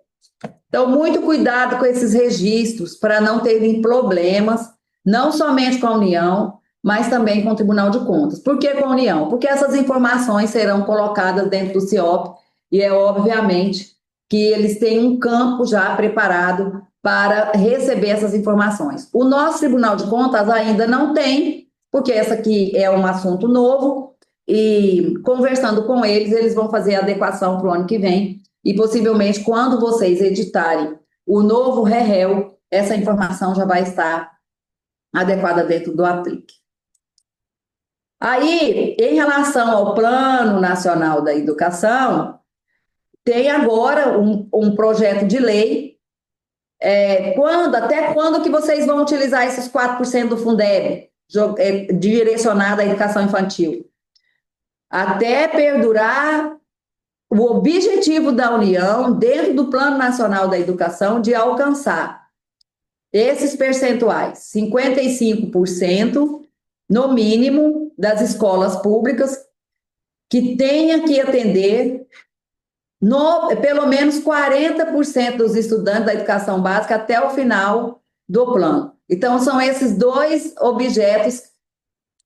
Então, muito cuidado com esses registros para não terem problemas, não somente com a União, mas também com o Tribunal de Contas. Por que com a União? Porque essas informações serão colocadas dentro do CIOP e é obviamente que eles têm um campo já preparado para receber essas informações. O nosso Tribunal de Contas ainda não tem, porque essa aqui é um assunto novo, e conversando com eles, eles vão fazer a adequação para o ano que vem, e possivelmente, quando vocês editarem o novo REREL, essa informação já vai estar adequada dentro do aplique. Aí, em relação ao Plano Nacional da Educação, tem agora um projeto de lei. Até quando que vocês vão utilizar esses 4% do Fundeb, direcionado à educação infantil? Até perdurar o objetivo da União, dentro do Plano Nacional da Educação, de alcançar esses percentuais, 55%, no mínimo, das escolas públicas, que tenha que atender pelo menos 40% dos estudantes da educação básica até o final do plano. Então, são esses dois objetos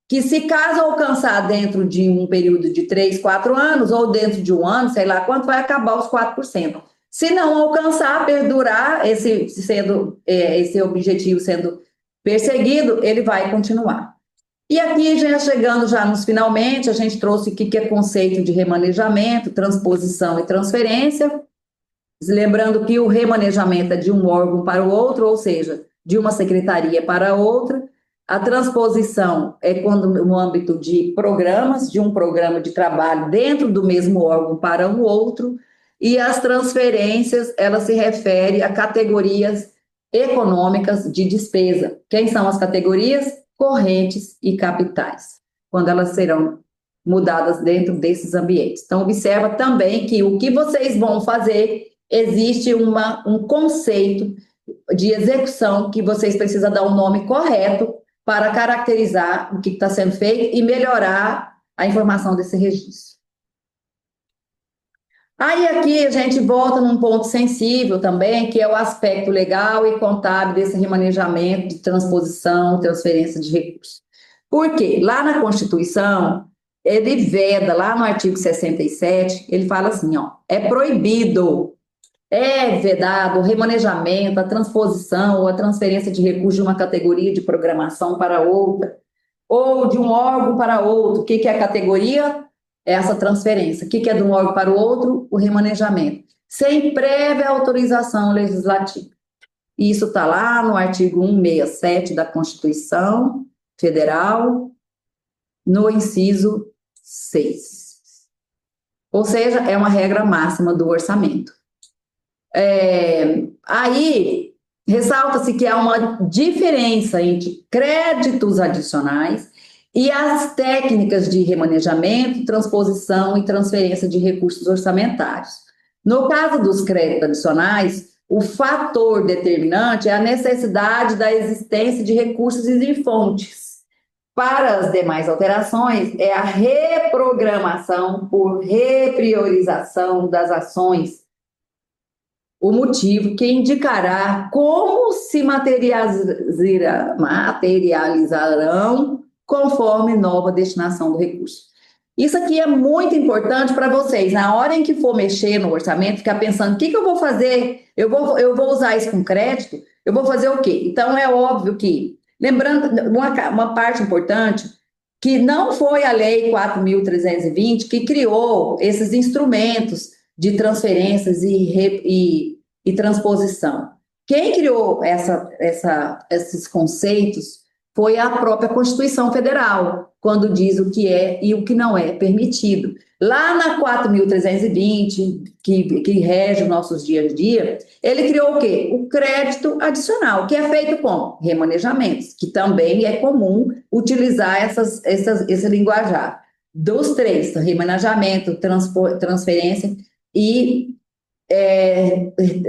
que, se caso alcançar dentro de um período de 3, 4 anos, ou dentro de um ano, sei lá quanto, vai acabar os 4%. Se não alcançar, perdurar esse objetivo sendo perseguido, ele vai continuar. E aqui, já chegando já nos finalmente, a gente trouxe o que é conceito de remanejamento, transposição e transferência. Lembrando que o remanejamento é de um órgão para o outro, ou seja, de uma secretaria para outra. A transposição é quando no âmbito de programas, de um programa de trabalho dentro do mesmo órgão para o outro. E as transferências, ela se refere a categorias econômicas de despesa. Quem são as categorias? Correntes e capitais, quando elas serão mudadas dentro desses ambientes. Então, observa também que o que vocês vão fazer, existe um conceito de execução que vocês precisam dar um nome correto para caracterizar o que está sendo feito e melhorar a informação desse registro. Aí aqui a gente volta num ponto sensível também, que é o aspecto legal e contábil desse remanejamento de transposição, transferência de recursos. Por quê? Lá na Constituição, ele veda, lá no artigo 67, ele fala assim, ó, é proibido, é vedado o remanejamento, a transposição ou a transferência de recursos de uma categoria de programação para outra, ou de um órgão para outro. O que é a categoria? Essa transferência. O que é de um órgão para o outro? O remanejamento. Sem prévia autorização legislativa. Isso está lá no artigo 167 da Constituição Federal, no inciso 6. Ou seja, é uma regra máxima do orçamento. Aí, ressalta-se que há uma diferença entre créditos adicionais e as técnicas de remanejamento, transposição e transferência de recursos orçamentários. No caso dos créditos adicionais, o fator determinante é a necessidade da existência de recursos e de fontes. Para as demais alterações, é a reprogramação por repriorização das ações, o motivo que indicará como se materializarão conforme nova destinação do recurso. Isso aqui é muito importante para vocês. Na hora em que for mexer no orçamento, ficar pensando, o que eu vou fazer? Eu vou usar isso com crédito? Eu vou fazer o quê? Então, é óbvio que, lembrando, uma parte importante, que não foi a Lei 4.320 que criou esses instrumentos de transferências e transposição. Quem criou esses conceitos foi a própria Constituição Federal, quando diz o que é e o que não é permitido. Lá na 4.320, que rege os nossos dias a dia, ele criou o quê? O crédito adicional, que é feito com remanejamentos, que também é comum utilizar esse linguajar. Dos três, remanejamento, transferência e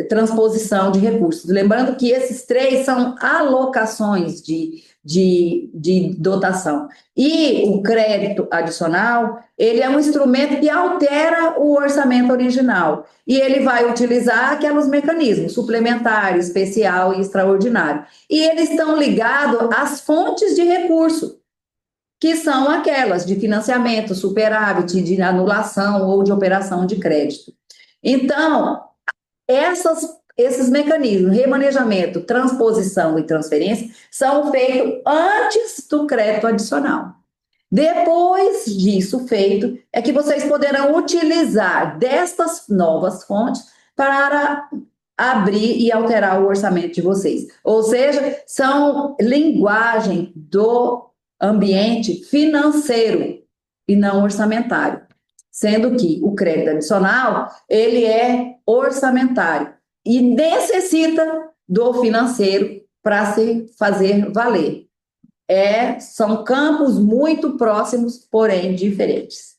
transposição de recursos. Lembrando que esses três são alocações de dotação. E o crédito adicional, ele é um instrumento que altera o orçamento original. E ele vai utilizar aqueles mecanismos suplementar, especial e extraordinário. E eles estão ligados às fontes de recurso, que são aquelas de financiamento, superávit, de anulação ou de operação de crédito. Então, esses mecanismos, remanejamento, transposição e transferência, são feitos antes do crédito adicional. Depois disso feito, é que vocês poderão utilizar destas novas fontes para abrir e alterar o orçamento de vocês. Ou seja, são linguagem do ambiente financeiro e não orçamentário, sendo que o crédito adicional, ele é orçamentário e necessita do financeiro para se fazer valer. São campos muito próximos, porém diferentes.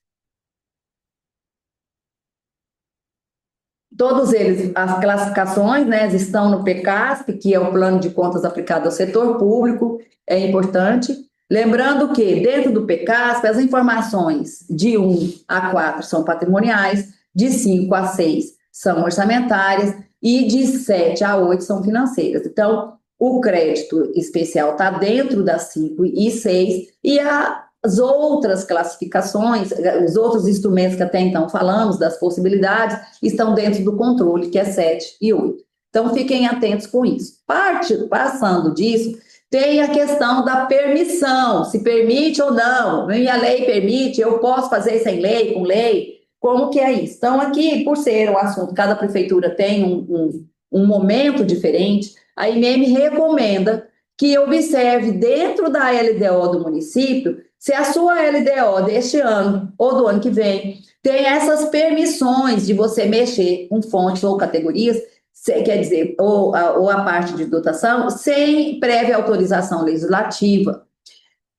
Todos eles, as classificações, né, estão no PCASP, que é o Plano de Contas aplicado ao setor público, é importante. Lembrando que, dentro do PCASP, as informações de 1 a 4 são patrimoniais, de 5 a 6 são orçamentárias e de 7 a 8 são financeiras. Então, o crédito especial está dentro das 5 e 6 e as outras classificações, os outros instrumentos que até então falamos, das possibilidades, estão dentro do controle, que é 7 e 8. Então, fiquem atentos com isso. Passando disso, tem a questão da permissão, se permite ou não. E a lei permite, eu posso fazer sem lei, com lei? Como que é isso? Então, aqui, por ser um assunto, cada prefeitura tem um momento diferente, a IMEM recomenda que observe dentro da LDO do município se a sua LDO deste ano ou do ano que vem tem essas permissões de você mexer com fontes ou categorias, quer dizer, ou a parte de dotação, sem prévia autorização legislativa.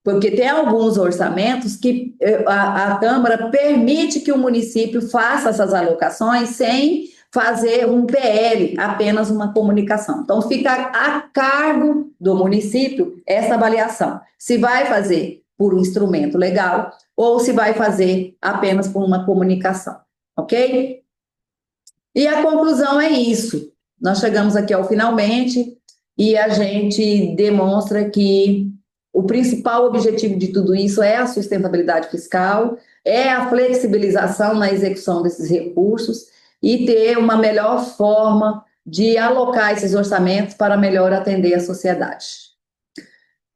Porque tem alguns orçamentos que a Câmara permite que o município faça essas alocações sem fazer um PL, apenas uma comunicação. Então, fica a cargo do município essa avaliação. Se vai fazer por um instrumento legal ou se vai fazer apenas por uma comunicação, ok? E a conclusão é isso. Nós chegamos aqui ao finalmente e a gente demonstra que o principal objetivo de tudo isso é a sustentabilidade fiscal, é a flexibilização na execução desses recursos e ter uma melhor forma de alocar esses orçamentos para melhor atender a sociedade.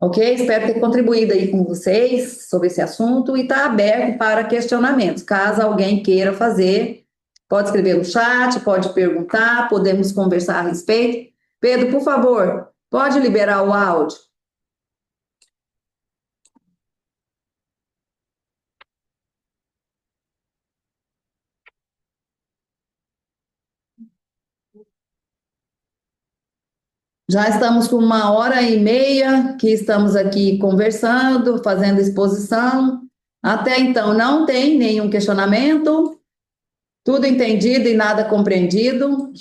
Ok? Espero ter contribuído aí com vocês sobre esse assunto e está aberto para questionamentos. Caso alguém queira fazer, pode escrever no chat, pode perguntar, podemos conversar a respeito. Pedro, por favor, pode liberar o áudio? Já estamos com 1h30 que estamos aqui conversando, fazendo exposição. Até então, não tem nenhum questionamento. Tudo entendido e nada compreendido.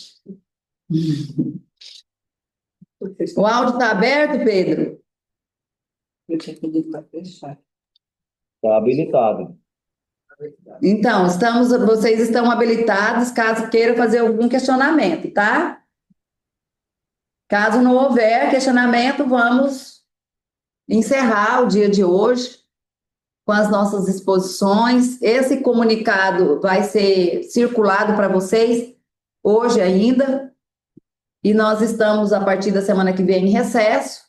O áudio está aberto, Pedro? Eu tinha pedido para fechar. Está habilitado. Então, vocês estão habilitados caso queiram fazer algum questionamento, tá? Caso não houver questionamento, vamos encerrar o dia de hoje com as nossas exposições. Esse comunicado vai ser circulado para vocês hoje ainda. E nós estamos, a partir da semana que vem, em recesso.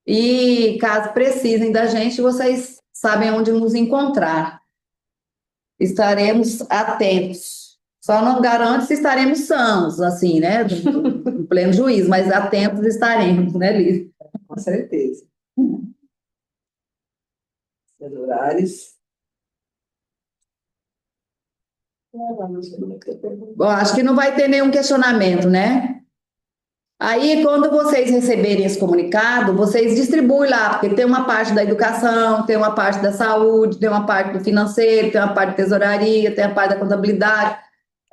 E caso precisem da gente, vocês sabem onde nos encontrar. Estaremos atentos. Só não garanto se estaremos sãos, assim, né? Em pleno juízo, mas atentos estaremos, né, Liz? Com certeza. Celulares. Bom, acho que não vai ter nenhum questionamento, né? Aí, quando vocês receberem esse comunicado, vocês distribuem lá, porque tem uma parte da educação, tem uma parte da saúde, tem uma parte do financeiro, tem uma parte da tesouraria, tem a parte da contabilidade.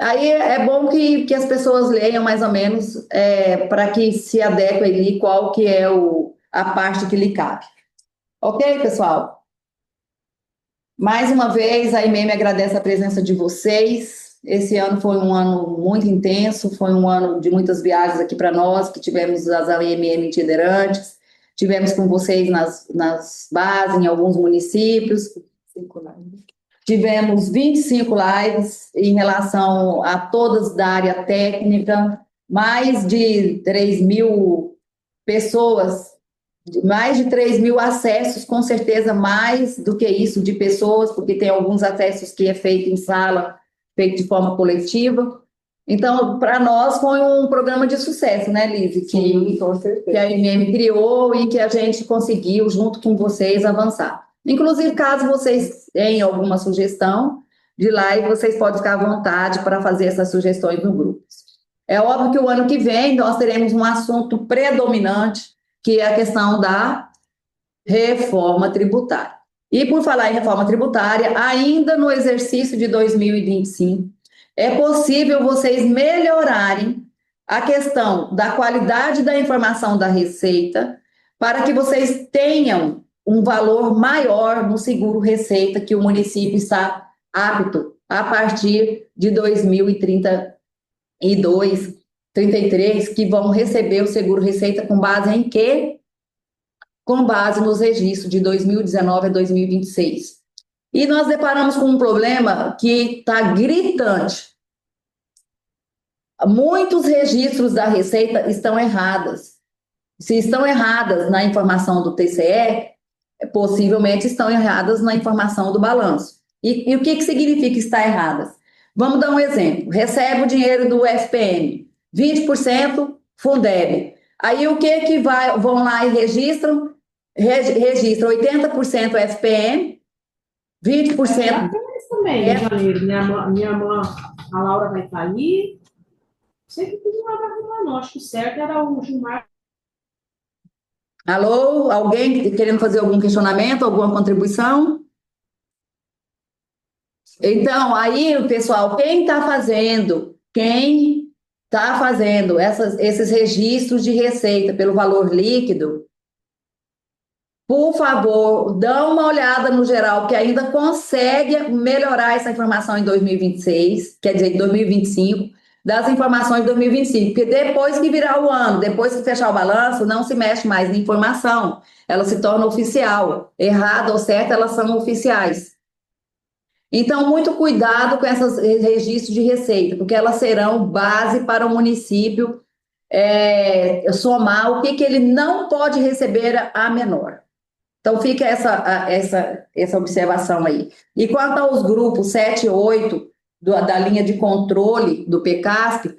Aí é bom que as pessoas leiam mais ou menos para que se adequem ali qual que é a parte que lhe cabe. Ok, pessoal? Mais uma vez, a IMEM agradece a presença de vocês. Esse ano foi um ano muito intenso, foi um ano de muitas viagens aqui para nós, que tivemos as IMM itinerantes, tivemos com vocês nas bases, em alguns municípios. 5 lives. Tivemos 25 lives em relação a todas da área técnica, mais de 3.000 pessoas, mais de 3.000 acessos, com certeza mais do que isso de pessoas, porque tem alguns acessos que é feito em sala, feito de forma coletiva. Então, para nós foi um programa de sucesso, né, Lise? Sim, com Que certeza. a MM criou e que a gente conseguiu, junto com vocês, avançar. Inclusive, caso vocês tenham alguma sugestão de lá, e vocês podem ficar à vontade para fazer essas sugestões no grupo. É óbvio que o ano que vem nós teremos um assunto predominante, que é a questão da reforma tributária. E por falar em reforma tributária, ainda no exercício de 2025, é possível vocês melhorarem a questão da qualidade da informação da Receita para que vocês tenham um valor maior no seguro Receita que o município está apto a partir de 2032, 33, que vão receber o seguro Receita com base em quê? Com base nos registros de 2019 a 2026. E nós deparamos com um problema que está gritante. Muitos registros da Receita estão errados. Se estão erradas na informação do TCE, possivelmente estão erradas na informação do balanço. E o que significa estar erradas? Vamos dar um exemplo. Recebe o dinheiro do FPM, 20% Fundeb. Aí o que vão lá e registram? Registra 80% FPM, 20%. Isso também, em janeiro. Minha irmã, a Laura vai sair. Não sei o que não vai arrumar, não. Acho que o certo era o Gilmar. Alô? Alguém querendo fazer algum questionamento, alguma contribuição? Então, aí, pessoal, quem está fazendo esses registros de receita pelo valor líquido, por favor, dá uma olhada no geral, que ainda consegue melhorar essa informação em 2026, quer dizer, em 2025, das informações de 2025, porque depois que virar o ano, depois que fechar o balanço, não se mexe mais na informação, ela se torna oficial. Errado ou certo, elas são oficiais. Então, muito cuidado com esses registros de receita, porque elas serão base para o município somar o que ele não pode receber a menor. Então, fica essa observação aí. E quanto aos grupos 7 e 8 da linha de controle do PECASP,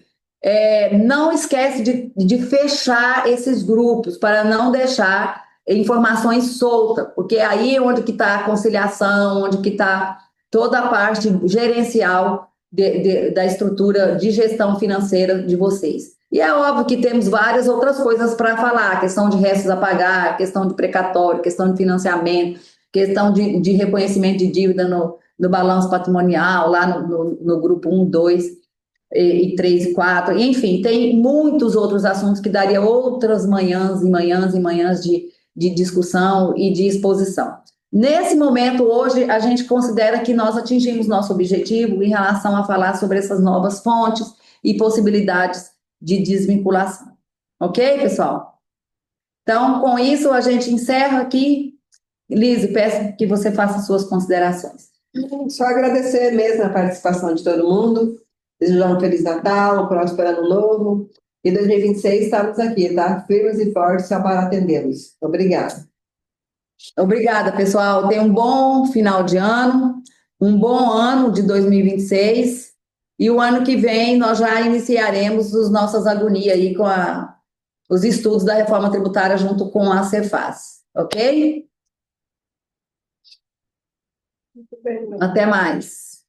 não esquece de fechar esses grupos para não deixar informações soltas, porque aí é onde que está a conciliação, onde que está toda a parte gerencial da estrutura de gestão financeira de vocês. E é óbvio que temos várias outras coisas para falar, questão de restos a pagar, questão de precatório, questão de financiamento, questão de reconhecimento de dívida no balanço patrimonial, lá no grupo 1, 2 e 3 e 4, enfim, tem muitos outros assuntos que daria outras manhãs e manhãs e manhãs de discussão e de exposição. Nesse momento, hoje, a gente considera que nós atingimos nosso objetivo em relação a falar sobre essas novas fontes e possibilidades de desvinculação. Ok, pessoal? Então, com isso, a gente encerra aqui. Lise, peço que você faça suas considerações. Só agradecer mesmo a participação de todo mundo, desejar um Feliz Natal, um próspero Ano Novo. E 2026 estamos aqui, tá? Firmes e fortes só para atendê-los. Obrigada. Obrigada, pessoal. Tenha um bom final de ano, um bom ano de 2026. E o ano que vem nós já iniciaremos as nossas agonias aí com os estudos da reforma tributária junto com a Cefaz. Ok? Muito bem. Até mais.